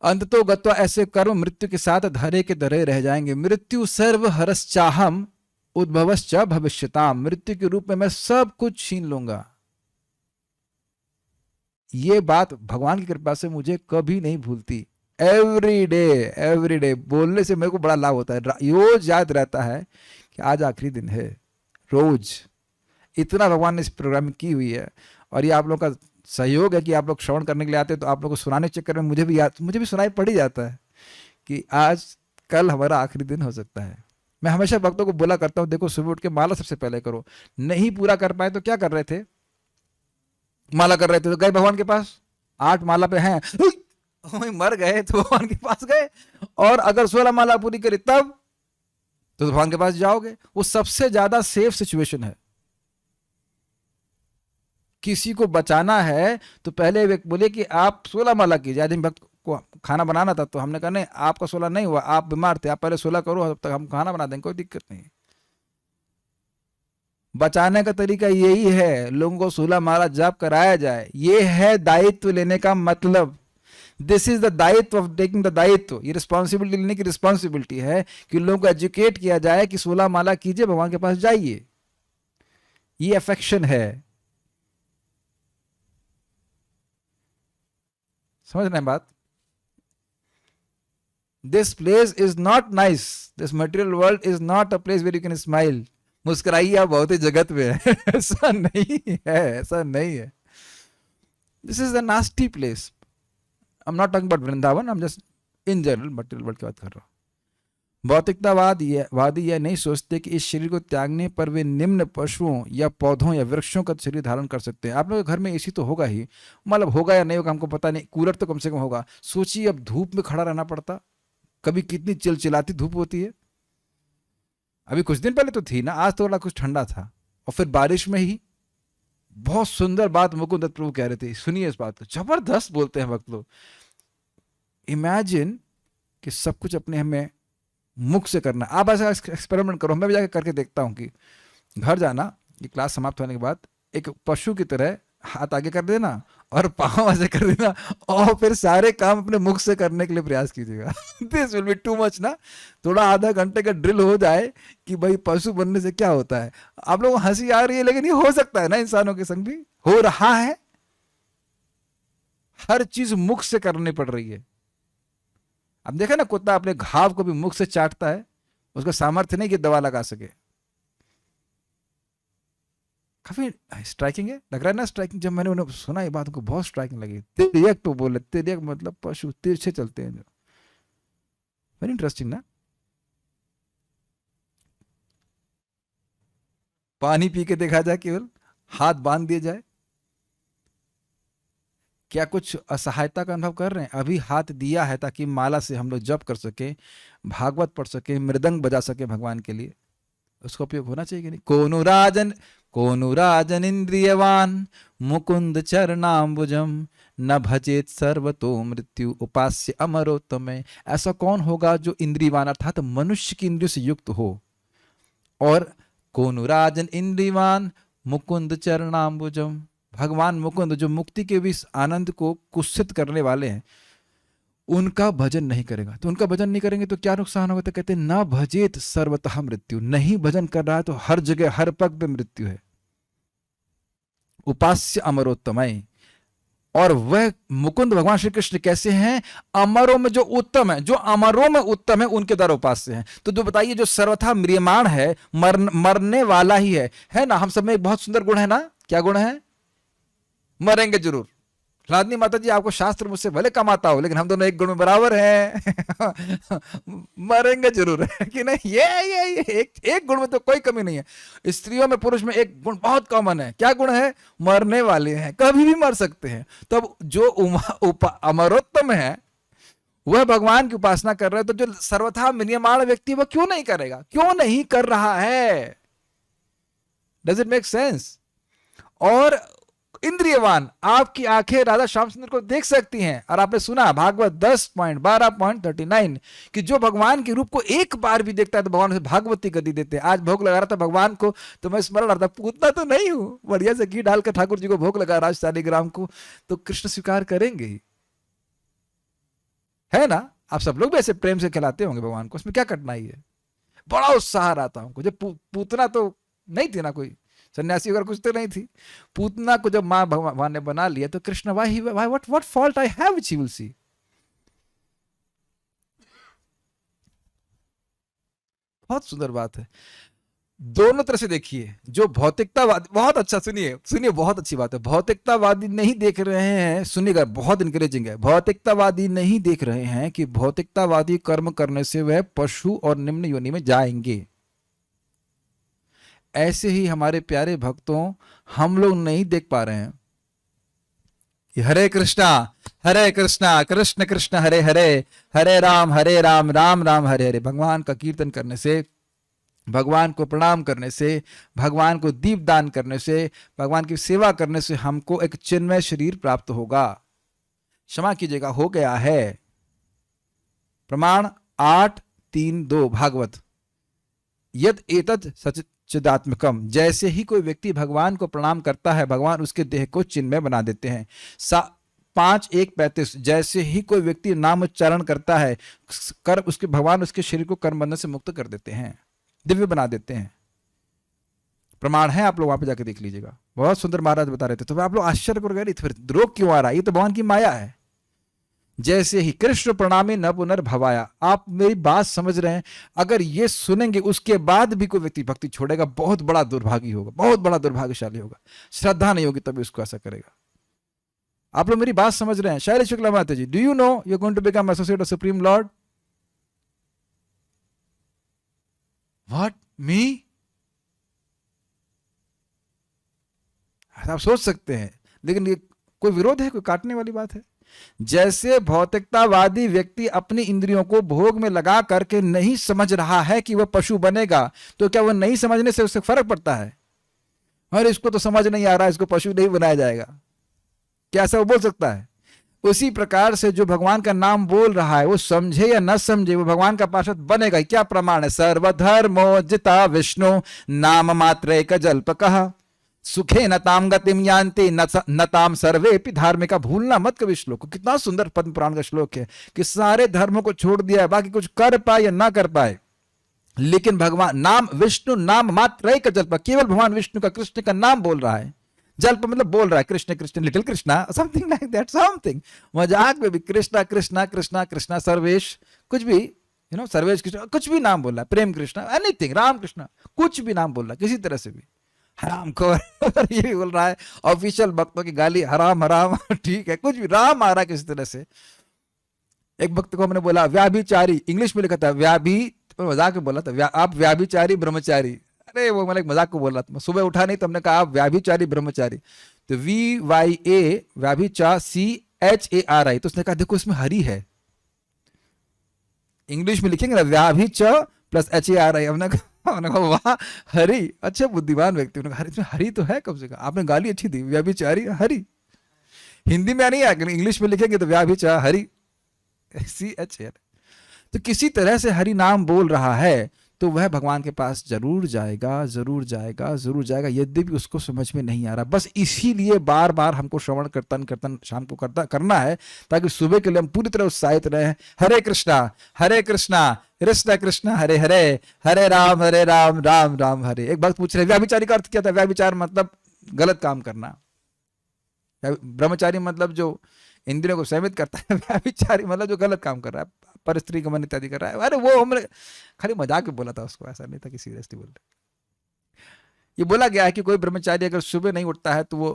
अंततो गत्वा ऐसे कर्म मृत्यु के साथ धरे के धरे रह जाएंगे। मृत्यु सर्व हरश्चाहम उद्भवश्च भविष्यताम। मृत्यु के रूप में मैं सब कुछ छीन लूंगा। ये बात भगवान की कृपा से मुझे कभी नहीं भूलती। एवरी डे बोलने से मेरे को बड़ा लाभ होता है। रोज याद रहता है कि आज आखिरी दिन है। रोज इतना भगवान ने इस प्रोग्राम की हुई है, और ये आप लोगों का सहयोग है कि आप लोग श्रवण करने के लिए आते हैं, तो आप लोग को सुनाने के चक्कर में मुझे भी सुनाई पड़ ही जाता है कि आज कल हमारा आखिरी दिन हो सकता है। मैं हमेशा भक्तों को बोला करता हूं, देखो सुबह उठ के माला सबसे पहले करो। नहीं पूरा कर पाए तो क्या कर रहे थे? माला कर रहे थे तो गए भगवान के पास, 8 माला पे हैं, मर गए तो भगवान के पास गए। और अगर 16 माला पूरी करी तब तो भगवान के पास जाओगे। वो सबसे ज्यादा सेफ सिचुएशन है। किसी को बचाना है तो पहले वे बोले कि आप 16 माला कीजिए। आज भक्त को खाना बनाना था तो हमने कहा नहीं, आपका 16 नहीं हुआ, आप बीमार थे, आप पहले 16 करो, तब तक हम खाना बना देंगे, कोई दिक्कत नहीं। बचाने का तरीका यही है, लोगों को 16 माला जाप कराया जाए। ये है दायित्व लेने का मतलब। दिस इज द दायित्व ऑफ टेकिंग द दायित्व। ये रिस्पॉन्सिबिलिटी लेने की रिस्पॉन्सिबिलिटी है कि लोगों को एजुकेट किया जाए कि 16 माला कीजिए, भगवान के पास जाइए। ये अफेक्शन है। समझ रहे हैं बात? This place is not nice, this material world is not a place where you can smile. मुस्कुराइए आप बहुत ही जगत में है। ऐसा नहीं है, ऐसा नहीं है। This is a nasty place. I am not talking about Vrindavan, I am just in general material world की बात कर रहा हूं। भौतिकतावादी यह नहीं सोचते कि इस शरीर को त्यागने पर वे निम्न पशुओं या पौधों या वृक्षों का शरीर धारण कर सकते हैं। आप लोगों के घर में एसी तो होगा ही, मतलब होगा या नहीं होगा हमको पता नहीं, कूलर तो कम से कम होगा। सोचिए अब धूप में खड़ा रहना पड़ता, कभी कितनी चिलचिलाती धूप होती है। अभी कुछ दिन पहले तो थी ना, आज थोड़ा कुछ ठंडा था। और फिर बारिश में ही बहुत सुंदर बात मुकुंद दत्त प्रभु कह रहे थे, सुनिए इस बात को, जबरदस्त बोलते हैं वक्त लोग। इमेजिन कि सब कुछ अपने हमें मुख से करना। आप ऐसा एक्सपेरिमेंट करो, मैं भी जाकर करके देखता हूं कि घर जाना, ये क्लास समाप्त होने के बाद एक पशु की तरह हाथ आगे कर देना और पाँव ऐसे कर देना और फिर सारे काम अपने मुख से करने के लिए प्रयास कीजिएगा। This will be too much ना। थोड़ा आधा घंटे का ड्रिल हो जाए कि भाई पशु बनने से क्या होता है। आप लोगों को हंसी आ रही है, लेकिन ये हो सकता है ना, इंसानों के संग भी हो रहा है। हर चीज मुख से करनी पड़ रही है। अब देखा ना, कुत्ता अपने घाव को भी मुख से चाटता है, उसका सामर्थ्य नहीं कि दवा लगा सके। काफी स्ट्राइकिंग है, लग रहा है ना स्ट्राइकिंग। जब मैंने उन्हें सुना ये बात, उनको बहुत स्ट्राइकिंग लगी। तिर्यक तो बोले, तिर्यक मतलब पशु तिरछे चलते हैं जो। वेरी इंटरेस्टिंग ना। पानी पी के देखा जाए, केवल हाथ बांध दिए जाए। क्या कुछ असहायता का अनुभव कर रहे हैं? अभी हाथ दिया है ताकि माला से हम लोग जप कर सके, भागवत पढ़ सके, मृदंग बजा सके भगवान के लिए। उसका उपयोग होना चाहिए कि नहीं? कोनु राजन इंद्रियवान मुकुंद चरणाम्बुजम न भजेत सर्वतो मृत्यु उपास्य अमरोत्तम। ऐसा कौन होगा जो इंद्रियवान अर्थात मनुष्य की इंद्रियों से युक्त हो। और कोनु राजन इंद्रियवान मुकुंद चरणाम्बुजम, भगवान मुकुंद जो मुक्ति के भी इस आनंद को कुत्सित करने वाले हैं, उनका भजन नहीं करेगा। तो उनका भजन नहीं करेंगे तो क्या नुकसान होगा? तो कहते हैं न भजेत सर्वतः मृत्यु। नहीं भजन कर रहा है तो हर जगह हर पग पे मृत्यु है। उपास्य अमरोत्तमय। और वह मुकुंद भगवान श्री कृष्ण कैसे हैं? अमरों में जो उत्तम है, जो अमरों में उत्तम है, उनके द्वारा उपास्य हैं। तो जो बताइए, जो सर्वथा म्रियमाण है, मरने वाला ही है ना। हम सब में एक बहुत सुंदर गुण है ना। क्या गुण है? मरेंगे जरूर। लादनी माता जी, आपको शास्त्र मुझसे भले कम आता हो, लेकिन हम दोनों एक गुण में बराबर हैं। मरेंगे जरूर, है कि नहीं? ये एक गुण में तो कोई कमी नहीं है। स्त्रियों में पुरुष में एक गुण बहुत कॉमन है। क्या गुण है? मरने वाले हैं, कभी भी मर सकते हैं। तो अब जो अमरोत्तम है वह भगवान की उपासना कर रहे हैं, तो जो सर्वथा म्रियमाण व्यक्ति वह क्यों नहीं करेगा? क्यों नहीं कर रहा है? Does it make sense? और इंद्रियवान, आपकी आंखें राधा श्याम सुंदर को देख सकती हैं। और आपने सुना भागवत 10.12.39 कि जो भगवान के रूप को एक बार भी देखता है तो भगवान उसे भागवती गति देते हैं। आज भोग लगा रहा था भगवान को, तो मैं स्मरण रहा था, पूतना तो नहीं हूं, बढ़िया से घी डालकर ठाकुर जी को भोग लगा राज शालिग्राम को, तो कृष्ण स्वीकार करेंगे ही, है ना। आप सब लोग भी ऐसे प्रेम से खिलाते होंगे भगवान को, उसमें क्या कठिनाई है? बड़ा उत्साह रहा था हमको। जब पूतना तो नहीं थी ना, कोई सन्यासी वगैरह कुछ तो नहीं थी। पूतना को जब मां भगवान ने बना लिया तो Krishna, what fault I have which he will see. बहुत सुंदर बात है। दोनों तरह से देखिए। जो भौतिकतावादी, बहुत अच्छा, सुनिए बहुत अच्छी बात है। भौतिकतावादी नहीं देख रहे हैं, सुनिएगा, बहुत इंकरेजिंग है। भौतिकतावादी नहीं देख रहे हैं कि भौतिकतावादी कर्म करने से वह पशु और निम्न योनि में जाएंगे। ऐसे ही हमारे प्यारे भक्तों, हम लोग नहीं देख पा रहे हैं कि हरे कृष्णा कृष्ण कृष्ण हरे हरे, हरे राम राम राम हरे हरे। भगवान का कीर्तन करने से, भगवान को प्रणाम करने से, भगवान को दीप दान करने से, भगवान की सेवा करने से हमको एक चिन्मय शरीर प्राप्त होगा। क्षमा कीजिएगा, हो गया है। प्रमाण 8.3.2 भागवत। यद एतद सच्चिदात्मकम। जैसे ही कोई व्यक्ति भगवान को प्रणाम करता है, भगवान उसके देह को चिन्मय बना देते हैं। 5:1-35। जैसे ही कोई व्यक्ति नाम उच्चारण करता है, उसके भगवान उसके शरीर को कर्म बंधन से मुक्त कर देते हैं, दिव्य बना देते हैं। प्रमाण है, आप लोग वहां पे जाके देख लीजिएगा। बहुत सुंदर महाराज बता रहे थे। तो आप लोग आश्चर्य कर गए, फिर रोग क्यों आ रहा है? ये तो भगवान की माया है। जैसे ही कृष्ण प्रणामी न पुनर्भवाया। आप मेरी बात समझ रहे हैं? अगर ये सुनेंगे उसके बाद भी कोई व्यक्ति भक्ति छोड़ेगा, बहुत बड़ा दुर्भागी होगा, बहुत बड़ा दुर्भाग्यशाली होगा। श्रद्धा नहीं होगी तभी उसको ऐसा करेगा। आप लोग मेरी बात समझ रहे हैं? शैलेश शुक्ला माता ji, do you know you are going to become associate of supreme lord? What, me? आप सोच सकते हैं, लेकिन ये कोई विरोध है? कोई काटने वाली बात है? जैसे भौतिकतावादी व्यक्ति अपनी इंद्रियों को भोग में लगा करके नहीं समझ रहा है कि वह पशु बनेगा, तो क्या वह नहीं समझने से उससे फर्क पड़ता है? और इसको तो समझ नहीं आ रहा, इसको पशु नहीं बनाया जाएगा, क्या ऐसा वो बोल सकता है? उसी प्रकार से जो भगवान का नाम बोल रहा है, वो समझे या न समझे, वो भगवान का पार्षद बनेगा। क्या प्रमाण है? सर्वधर्मोजिता विष्णु नाम मात्रे का जल्प कहा। सुखे न ताम गतिम यान्ति न ताम सर्वे भी धार्मिका। भूलना मत कभी श्लोक को, कितना सुंदर पद्म पुराण का श्लोक है कि सारे धर्मों को छोड़ दिया है, बाकी कुछ कर पाए या ना कर पाए, लेकिन भगवान नाम, विष्णु नाम मात्र का जल्प, केवल भगवान विष्णु का, कृष्ण का नाम बोल रहा है। जल्प मतलब बोल रहा है, Krishna Krishna, little Krishna, something like that, something. मजाक में भी कृष्णा कृष्णा कृष्णा कृष्णा, सर्वेश, कुछ भी, सर्वेश कृष्ण, कुछ भी नाम बोल रहा है, प्रेम कृष्णा, एनीथिंग, राम कृष्णा, कुछ भी नाम बोल रहा है, किसी तरह से भी। हराम खोर ये भी बोल रहा है, ऑफिशियल भक्तों की गाली, हराम हराम, ठीक है, कुछ भी राम आ रहा है किसी तरह से। एक भक्त को हमने बोला व्याभिचारी, इंग्लिश में लिखा था व्याभि, मजाक में बोला था, आप व्याभिचारी ब्रह्मचारी। अरे वो मैं मजाक को बोल रहा था, सुबह उठा नहीं तो हमने कहा आप व्याभिचारी ब्रह्मचारी, तो VYA व्याभिचा CHARI, तो उसने कहा देखो इसमें हरि है, इंग्लिश में लिखेंगे ना व्याभिच प्लस HARI। हमने कहा वाह हरि, अच्छे बुद्धिमान व्यक्ति, उन्होंने कहा इसमें हरि तो है कम से कम, आपने गाली अच्छी दी, व्याभिचारी हरि। हिंदी में नहीं आया, इंग्लिश में लिखेंगे तो व्याभिचा हरि CHARI। तो किसी तरह से हरि नाम बोल रहा है तो वह भगवान के पास जरूर जाएगा, जरूर जाएगा, जरूर जाएगा, यद्यपि उसको समझ में नहीं आ रहा। बस इसीलिए बार बार हमको श्रवण कीर्तन शाम को करना है, ताकि सुबह के लिए हम पूरी तरह उत्साहित रहे। हरे कृष्णा कृष्ण कृष्ण हरे हरे, हरे राम राम राम हरे। एक बात पूछ रहे व्याभिचारी का अर्थ क्या था? व्याभिचार मतलब गलत काम करना, ब्रह्मचारी मतलब जो इंद्रियों को संयमित करता है, व्याभिचारी मतलब जो गलत काम कर रहा है, पर स्त्री गमन इत्यादि कर रहा है। अरे वो हमने खाली मजाक में बोला था उसको, ऐसा नहीं था कि सीरियसली बोल रहे। ये बोला गया है कि कोई ब्रह्मचारी अगर सुबह नहीं उठता है तो वो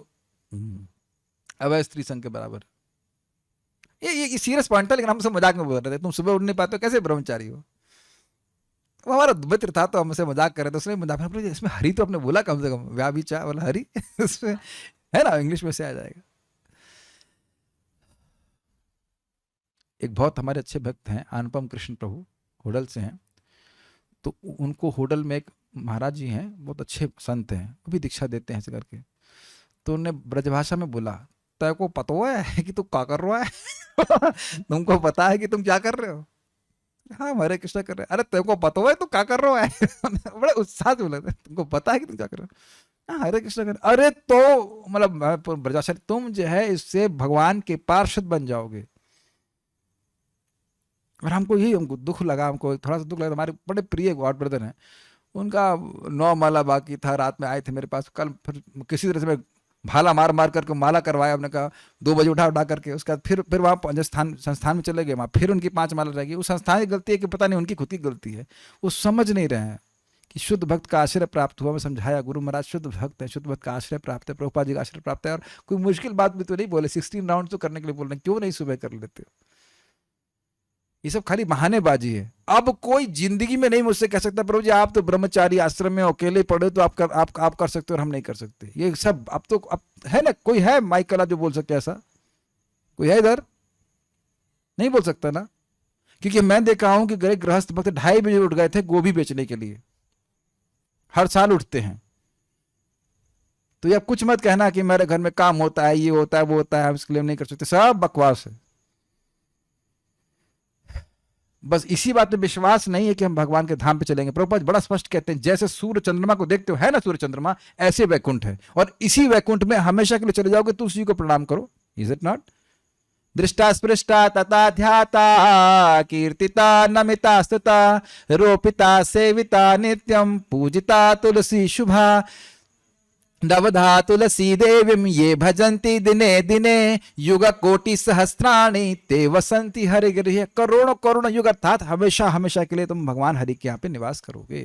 अवैध स्त्री संघ के बराबर। ये सीरियस पॉइंट था, लेकिन हम सब मजाक में बोल रहे थे, तुम सुबह उठ नहीं पाते हो कैसे ब्रह्मचारी हो। वो हमारा मित्र था तो हमसे मजाक कर रहे थे, उसने मजाक में इसमें हरि तो आपने बोला कम से कम, व्याभिचा बोला हरि उसमें है ना, इंग्लिश में से आ जाएगा। एक बहुत हमारे अच्छे भक्त हैं अनुपम कृष्ण प्रभु, होडल से हैं, तो उनको होडल में एक महाराज जी हैं, बहुत अच्छे संत हैं, वो भी दीक्षा देते हैं ऐसे करके। तो उन्होंने ब्रजभाषा में बोला, तय को पता है कि तू क्या कर रहा है तुमको पता है कि तुम क्या कर रहे हो? हाँ हरे कृष्णा कर रहे हैं। अरे तय को पता है तू क्या कर रहा है बड़े उत्साह से बोला, तुमको पता है कि तुम क्या कर रहे हो? हाँ हरे कृष्णा कर। अरे तो मतलब ब्रजभाषा, तुम जो है इससे भगवान के पार्षद बन जाओगे। और हमको दुख लगा, हमको थोड़ा सा दुख लगा। हमारे बड़े प्रिय गॉड ब्रदर हैं, उनका 9 माला बाकी था, रात में आए थे मेरे पास, कल फिर किसी तरह से मैं भाला मार करके माला करवाया। हमने कहा 2 बजे उठा करके, उसके बाद फिर वहाँ संस्थान में चले गए, वहाँ फिर उनकी 5 माला रहेगी। उस संस्थान की गलती है कि पता नहीं उनकी खुद की गलती है, वो समझ नहीं रहे हैं कि शुद्ध भक्त का आश्रय प्राप्त हुआ। मैं समझाया गुरु महाराज शुद्ध भक्त है, शुद्ध भक्त का आश्रय प्राप्त है, प्रभुपाद जी का आश्रय प्राप्त है, और कोई मुश्किल बात भी तो नहीं बोले, 16 राउंड तो करने के लिए बोल रहे हैं, क्यों नहीं सुबह कर लेते हो? ये सब खाली बहानेबाजी है। अब कोई जिंदगी में नहीं मुझसे कह सकता प्रभु जी आप तो ब्रह्मचारी आश्रम में अकेले पड़े तो आप कर सकते हो और हम नहीं कर सकते। ये सब अब है ना, कोई है माइक कला जो बोल सके ऐसा? कोई है इधर? नहीं बोल सकता ना, क्योंकि मैं देखा हूं कि गए गृहस्थ भक्त 2:30 बजे उठ गए थे गोभी बेचने के लिए, हर साल उठते हैं। तो ये कुछ मत कहना कि मेरे घर में काम होता है, ये होता है, वो होता है, हम इसके लिए नहीं कर सकते, सब बकवास है। बस इसी बात पे विश्वास नहीं है कि हम भगवान के धाम पे चलेंगे। प्रभुपाद बड़ा स्पष्ट कहते हैं, जैसे सूर्य चंद्रमा को देखते हो, है ना सूर्य चंद्रमा, ऐसे वैकुंठ है, और इसी वैकुंठ में हमेशा के लिए चले जाओगे तो उसी को प्रणाम करो। Is it not? दृष्टा स्पृष्टा तथा ध्याता कीर्तिता नमिता स्तुता रोपिता सेविता नित्यम पूजिता तुलसी शुभा नवधा तुलसी देवीं ये भजन्ति दिने दिने युग कोटि सहस्राणि ते वसंति हरि गृह। करोड़ों युग अर्थात हमेशा हमेशा के लिए तुम भगवान हरि के यहाँ पे निवास करोगे।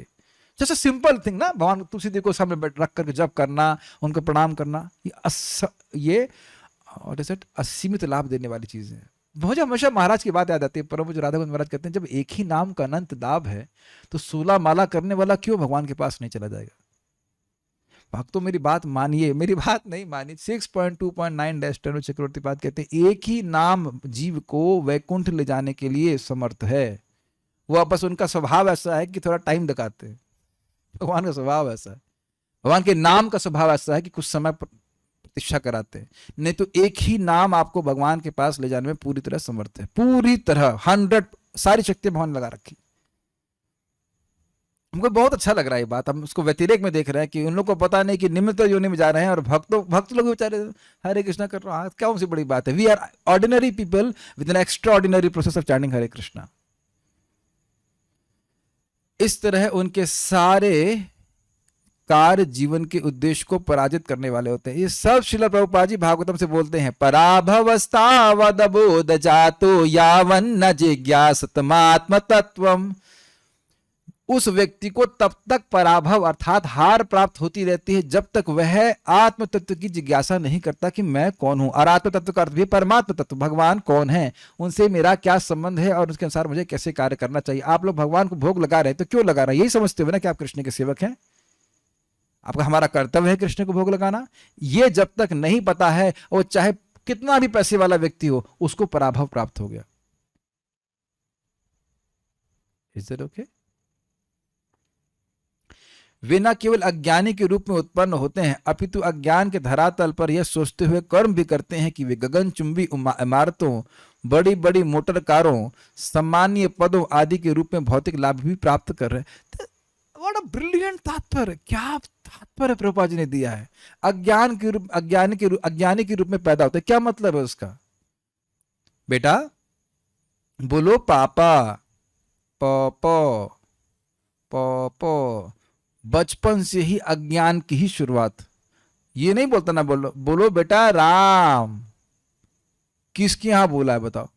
जैसे सिंपल थिंग ना, भगवान तुलसी देव को सामने रख करके जप करना, उनको प्रणाम करना, ये असीमित लाभ देने वाली चीज है। मुझे हमेशा महाराज की बात याद आती है, परम पूज्य राधा गोविंद महाराज कहते हैं, जब एक ही नाम का अनंत लाभ है तो 16 माला करने वाला क्यों भगवान के पास नहीं चला जाएगा? भक्तों मेरी बात मानिए, मेरी बात नहीं मानी। 6.2.9 चक्रवर्ती पाद कहते हैं, एक ही नाम जीव को वैकुंठ ले जाने के लिए समर्थ है। वो बस उनका स्वभाव ऐसा है कि थोड़ा टाइम दिखाते हैं। भगवान का स्वभाव ऐसा है, भगवान के नाम का स्वभाव ऐसा है कि कुछ समय प्रतीक्षा कराते हैं, नहीं तो एक ही नाम आपको भगवान के पास ले जाने में पूरी तरह समर्थ है, पूरी तरह 100 सारी शक्तियां भगवान लगा रखी। हमको बहुत अच्छा लग रहा है ये बात, हम उसको व्यतिरेक में देख रहे हैं कि उन लोग को पता नहीं कि निम्नतर योनि में जा रहे हैं और भक्त लोग बेचारे हरे कृष्णा कर रहे हैं, क्या सी बड़ी बात है। We are ordinary people with an extraordinary process of chanting Hare Krishna. इस तरह उनके सारे कार्य जीवन के उद्देश्य को पराजित करने वाले होते हैं। ये सब श्रील प्रभुपाद जी भागवतम से बोलते हैं, पराभवस्तावद बोध जातो यावन्न जिज्ञासतमात्म तत्वम। उस व्यक्ति को तब तक पराभव अर्थात हार प्राप्त होती रहती है जब तक वह आत्म तत्व की जिज्ञासा नहीं करता कि मैं कौन हूं। और आत्म तत्व का अर्थ भी परमात्म तत्व, भगवान कौन है, उनसे मेरा क्या संबंध है और उसके अनुसार मुझे कैसे कार्य करना चाहिए। आप लोग भगवान को भोग लगा रहे हैं तो क्यों लगा रहे हैं, यही समझते हुए ना कि आप कृष्ण के सेवक हैं, आपका हमारा कर्तव्य है कृष्ण को भोग लगाना। ये जब तक नहीं पता है, और चाहे कितना भी पैसे वाला व्यक्ति हो, उसको पराभव प्राप्त हो गया। Is that okay? वे न केवल अज्ञानी के रूप में उत्पन्न होते हैं, अपितु अज्ञान के धरातल पर यह सोचते हुए कर्म भी करते हैं कि वे गगनचुंबी इमारतों, बड़ी बड़ी मोटर कारों, सम्मानीय पदों आदि के रूप में भौतिक लाभ भी प्राप्त कर रहे हैं। व्हाट अ ब्रिलियंट तात्पर्य, क्या तात्पर्य प्रभुपाद जी ने दिया है। अज्ञानी के रूप में पैदा होते हैं, क्या मतलब है उसका? बेटा बोलो पापा, पॉपो पॉपो। बचपन से ही अज्ञान की ही शुरुआत। ये नहीं बोलता ना, बोलो बोलो बेटा राम। किसके यहां बोला है बताओ?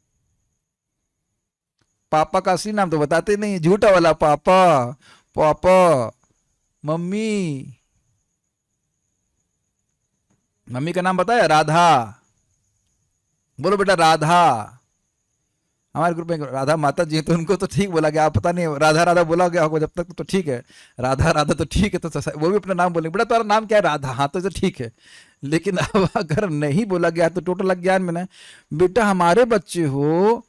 पापा का असली नाम तो बताते नहीं, झूठा वाला पापा, पापा। मम्मी, मम्मी का नाम बताया? राधा। बोलो बेटा राधा। हमारे ग्रुप में राधा माता जी हैं, तो उनको तो ठीक बोला गया, पता नहीं राधा राधा बोला गया होगा जब तक, तो ठीक है। राधा राधा तो ठीक है, तो वो भी अपना नाम बोलेंगे, बेटा तुम्हारा नाम क्या है? राधा। हाँ तो ठीक है। लेकिन अब अगर नहीं बोला गया तो टोटल अज्ञान में ना। बेटा हमारे बच्चे हो,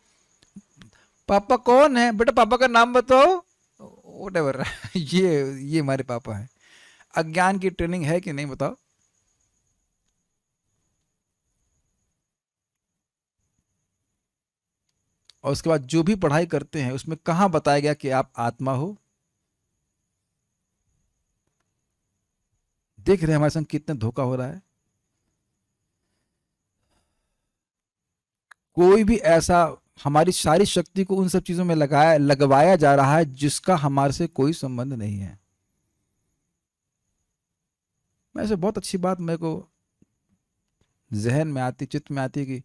पापा कौन है? बेटा पापा का नाम बताओ। व्हाटएवर ये हमारे पापा है। अज्ञान की ट्रेनिंग है कि नहीं बताओ? और उसके बाद जो भी पढ़ाई करते हैं उसमें कहां बताया गया कि आप आत्मा हो? देख रहे हैं हमारे संग कितना धोखा हो रहा है। कोई भी ऐसा, हमारी सारी शक्ति को उन सब चीजों में लगवाया जा रहा है जिसका हमारे से कोई संबंध नहीं है। वैसे बहुत अच्छी बात मेरे को जहन में आती, चित्त में आती कि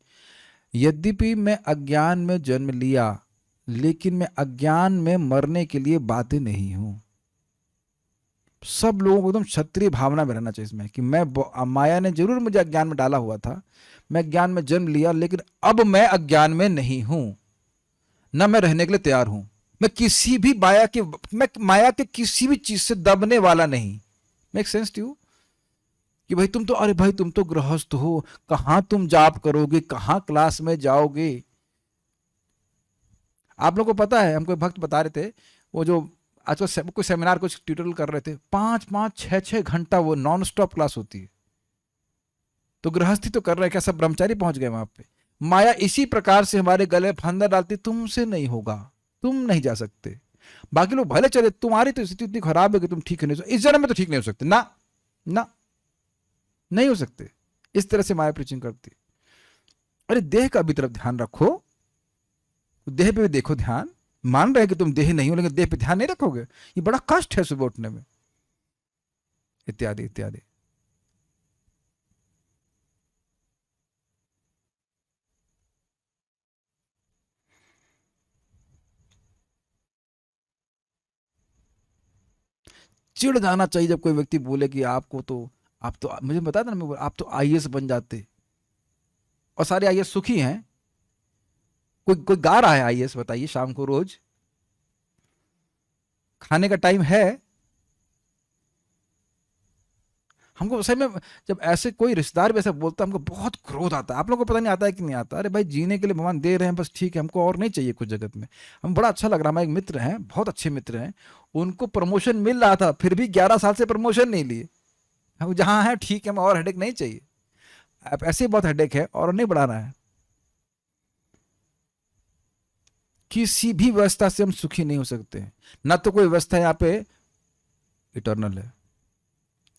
यद्यपि मैं अज्ञान में जन्म लिया, लेकिन मैं अज्ञान में मरने के लिए बाध्य नहीं हूं। सब लोगों को एकदम क्षत्रिय भावना में रहना चाहिए इसमें कि मैं, माया ने जरूर मुझे अज्ञान में डाला हुआ था, मैं अज्ञान में जन्म लिया, लेकिन अब मैं अज्ञान में नहीं हूं, न मैं रहने के लिए तैयार हूं। मैं किसी भी माया के किसी भी चीज से दबने वाला नहीं। Make sense to you? कि भाई तुम तो, अरे भाई तुम तो गृहस्थ हो, कहां तुम जाप करोगे, कहां क्लास में जाओगे? आप लोगों को पता है, हमको भक्त बता रहे थे, वो जो आजकल कोई सेमिनार कुछ ट्यूटोरियल कर रहे थे, 5-5, 6-6 घंटा वो नॉन स्टॉप क्लास होती है। तो गृहस्थी तो कर रहे हैं, क्या सब ब्रह्मचारी पहुंच गए वहां पे? माया इसी प्रकार से हमारे गले फंदा डालती, तुमसे नहीं होगा, तुम नहीं जा सकते। बाकी लोग भले चले, तुम्हारी तो स्थिति इतनी खराब है कि तुम ठीक नहीं हो सकते, इस जन्म में तो ठीक नहीं हो सकते ना, ना नहीं हो सकते। इस तरह से माया प्रीचिंग करती। अरे देह का भी तरफ ध्यान रखो, देह पे भी देखो ध्यान। मान रहे कि तुम देह नहीं हो, लेकिन देह पे ध्यान नहीं रखोगे, ये बड़ा कष्ट है सुबह उठने में, इत्यादि इत्यादि। चिढ़ जाना चाहिए जब कोई व्यक्ति बोले कि आपको तो, आप तो, मुझे बताया था ना, आप तो आईएएस बन जाते, और सारे आईएएस सुखी हैं। कोई कोई गा रहा है आईएएस, बताइए, शाम को रोज खाने का टाइम है। हमको सही में जब ऐसे कोई रिश्तेदार भी ऐसा बोलता है, हमको बहुत क्रोध आता है। आप लोगों को पता नहीं आता है कि नहीं आता? अरे भाई जीने के लिए भगवान दे रहे हैं, बस ठीक है, हमको और नहीं चाहिए कुछ जगत में। हम बड़ा अच्छा लग रहा है, हमारे एक मित्र हैं, बहुत अच्छे मित्र हैं, उनको प्रमोशन मिल रहा था, फिर भी 11 साल से प्रमोशन नहीं लिए। हम जहाँ है ठीक है, हमें और हेडेक नहीं चाहिए। अब ऐसे ही बहुत हेडेक है और नहीं बढ़ाना है। किसी भी व्यवस्था से हम सुखी नहीं हो सकते हैं। ना तो कोई व्यवस्था यहाँ पे इटर्नल है।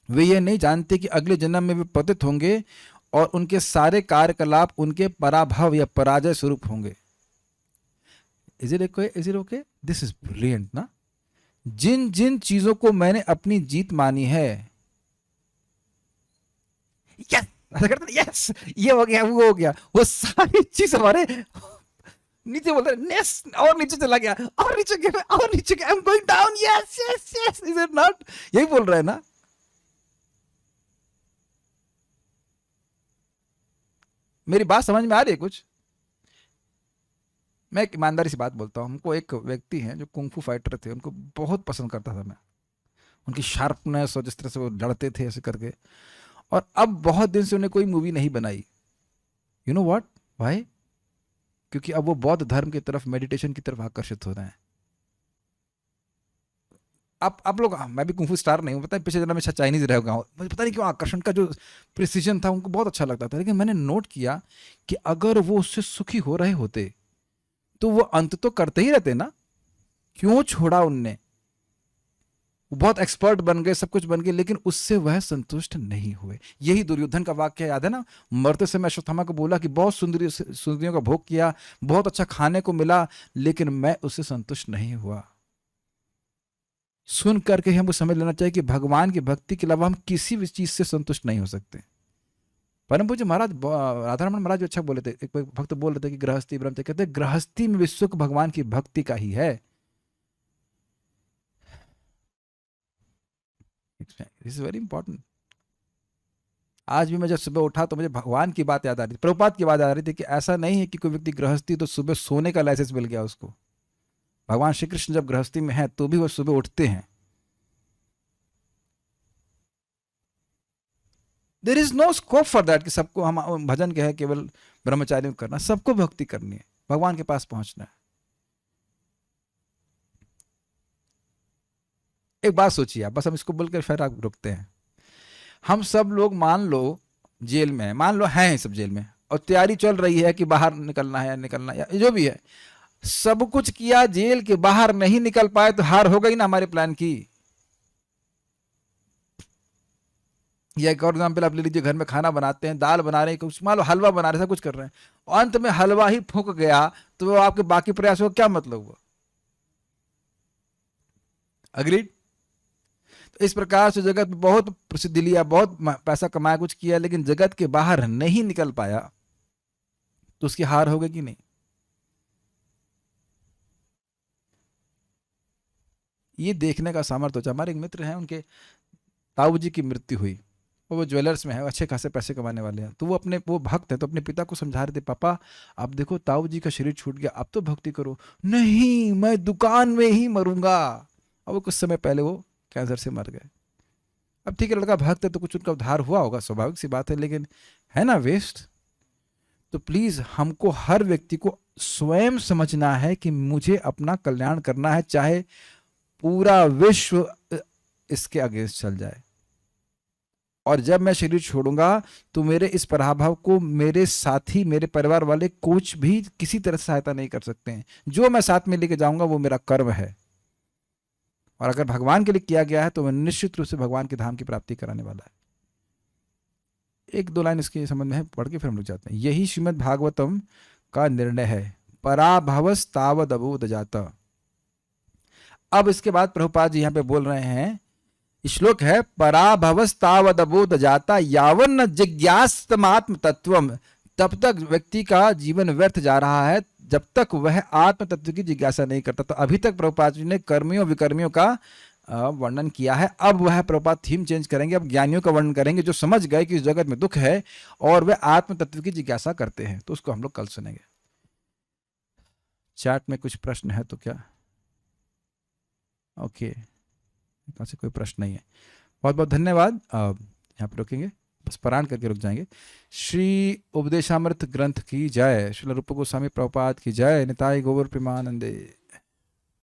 वे ये नहीं जानते कि अगले जन्म में वे पतित होंगे और उनके सारे कार्यकलाप उनके पराभव या पराजय स्वरूप होंगे। Is it okay? This is brilliant ना। जिन जिन चीजों को मैंने अपनी जीत मानी है, यस यस, ये हो गया, वो हो गया, वो सारी चीज हमारे नीचे बोलते नेस, और नीचे चला गया, और नीचे गया, और नीचे गया, I am going down, yes yes yes, is it not? यही बोल रहे हैं ना। मेरी बात समझ में आ रही है कुछ? मैं एक ईमानदारी से बात बोलता हूँ। हमको एक व्यक्ति हैं जो कुंफू फाइटर थे, उनको बहुत पसंद करता था मैं, उनकी शार्पनेस और जिस तरह से वो लड़ते थे ऐसे करके। और अब बहुत दिन से उन्हें कोई मूवी नहीं बनाई। यू नो व्हाट, भाई? क्योंकि अब वो बौद्ध धर्म की तरफ, मेडिटेशन की तरफ आकर्षित हो रहे हैं। आप लोग, मैं भी कुंफू स्टार नहीं हूँ, पता है, पिछले जन्म में शायद चाइनीज रह गया हूँ, मुझे पता नहीं क्यों आकर्षण का जो प्रिसीजन था उनको बहुत अच्छा लगता था। लेकिन मैंने नोट किया कि अगर वो उससे सुखी हो रहे होते तो वो अंत तो करते ही रहते ना। क्यों छोड़ा उनने? वो बहुत एक्सपर्ट बन गए, सब कुछ बन गए, लेकिन उससे वह संतुष्ट नहीं हुए। यही दुर्योधन का वाक्य याद है ना? मरते समय अश्वत्थामा को बोला कि बहुत सुंदरियों का भोग किया, बहुत अच्छा खाने को मिला, लेकिन मैं उससे संतुष्ट नहीं हुआ। सुन करके हमको समझ लेना चाहिए कि भगवान की भक्ति के अलावा हम किसी भी चीज से संतुष्ट नहीं हो सकते। परम पूज्य महाराज राधारमण महाराज भी अच्छा बोले थे। एक भक्त बोल रहे थे कि गृहस्थी ब्रह्मचर्य, कहते हैं गृहस्थी में भी सुख भगवान की भक्ति का ही है। This is very important. आज भी मैं जब सुबह उठा तो मुझे भगवान की बात याद आ रही थी, प्रभुपाद की बात आ रही थी कि ऐसा नहीं है कि कोई व्यक्ति गृहस्थी तो सुबह सोने का लाइसेंस मिल गया उसको। भगवान श्री कृष्ण जब गृहस्थी में है तो भी वो सुबह उठते हैं। There is no scope for that कि सबको हम भजन के है केवल ब्रह्मचारी करना, सबको भक्ति करनी है, भगवान के पास पहुंचना है। एक बात सोचिए आप, बस हम इसको बोलकर फिर आप रुकते हैं। हम सब लोग मान लो जेल में है, मान लो हैं सब जेल में, और तैयारी चल रही है कि बाहर निकलना है या निकलना या जो भी है, सब कुछ किया, जेल के बाहर नहीं निकल पाए तो हार हो गई ना हमारे प्लान की। या एक और एग्जाम्पल आप ले लीजिए, घर में खाना बनाते हैं, दाल बना रहे हैं, कुछ मान लो हलवा बना रहे हैं, सब कुछ कर रहे हैं, और अंत में हलवा ही फूक गया तो वो आपके बाकी प्रयासों का क्या मतलब हुआ? अग्रीड? तो इस प्रकार से जगत में बहुत प्रसिद्धि लिया, बहुत पैसा कमाया, कुछ किया, लेकिन जगत के बाहर नहीं निकल पाया तो उसकी हार हो गई कि नहीं? ये देखने का सामर्थ्य होता है। हमारे एक मित्र हैं, उनके ताऊ जी की मृत्यु हुई, वो ज्वेलर्स में है, अच्छे खासे पैसे कमाने वाले हैं। तो वो भक्त है, तो अपने पिता को समझा रहे थे, पापा अब देखो ताऊ जी का शरीर छूट गया, अब तो भक्ति करो। नहीं, मैं दुकान में ही मरूंगा। अब वो कुछ समय पहले वो कैंसर से मर गए। अब ठीक है, लड़का भक्त है तो कुछ उनका उद्धार हुआ होगा, स्वाभाविक सी बात है, लेकिन है ना वेस्ट। तो प्लीज हमको, हर व्यक्ति को स्वयं समझना है कि मुझे अपना कल्याण करना है, चाहे पूरा विश्व इसके अगेंस्ट चल जाए। और जब मैं शरीर छोड़ूंगा तो मेरे इस पराभव को मेरे साथी, मेरे परिवार वाले कुछ भी किसी तरह से सहायता नहीं कर सकते हैं। जो मैं साथ में लेके जाऊंगा वो मेरा कर्म है, और अगर भगवान के लिए किया गया है तो वह निश्चित रूप से भगवान के धाम की प्राप्ति कराने वाला है। एक दो लाइन इसके संबंध में है, पढ़ के फिर हम लोग जाते हैं। यही श्रीमद् भागवतम का निर्णय है, पराभवस्तावदबोध जाता। अब इसके बाद प्रभुपाद जी यहाँ पे बोल रहे हैं, श्लोक है, पराभवस्तावदबोध जाता यावन जिज्ञास्तमात्म तत्वम। तब तक व्यक्ति का जीवन व्यर्थ जा रहा है जब तक वह आत्म तत्व की जिज्ञासा नहीं करता। तो अभी तक प्रभुपाद जी ने कर्मियों विकर्मियों का वर्णन किया है। अब वह प्रभुपाद थीम चेंज करेंगे, अब ज्ञानियों का वर्णन करेंगे जो समझ गए कि इस जगत में दुख है और वे आत्म तत्व की जिज्ञासा करते हैं। तो उसको हम लोग कल सुनेंगे। चैट में कुछ प्रश्न है तो क्या? ओके, कहाँ से कोई प्रश्न नहीं है। बहुत बहुत धन्यवाद। यहाँ पे रुकेंगे, बस पारायण करके रुक जाएंगे। श्री उपदेशामृत ग्रंथ की जय। श्रील रूप गोस्वामी प्रभुपाद की जय। निताई गौर प्रेमानंदे।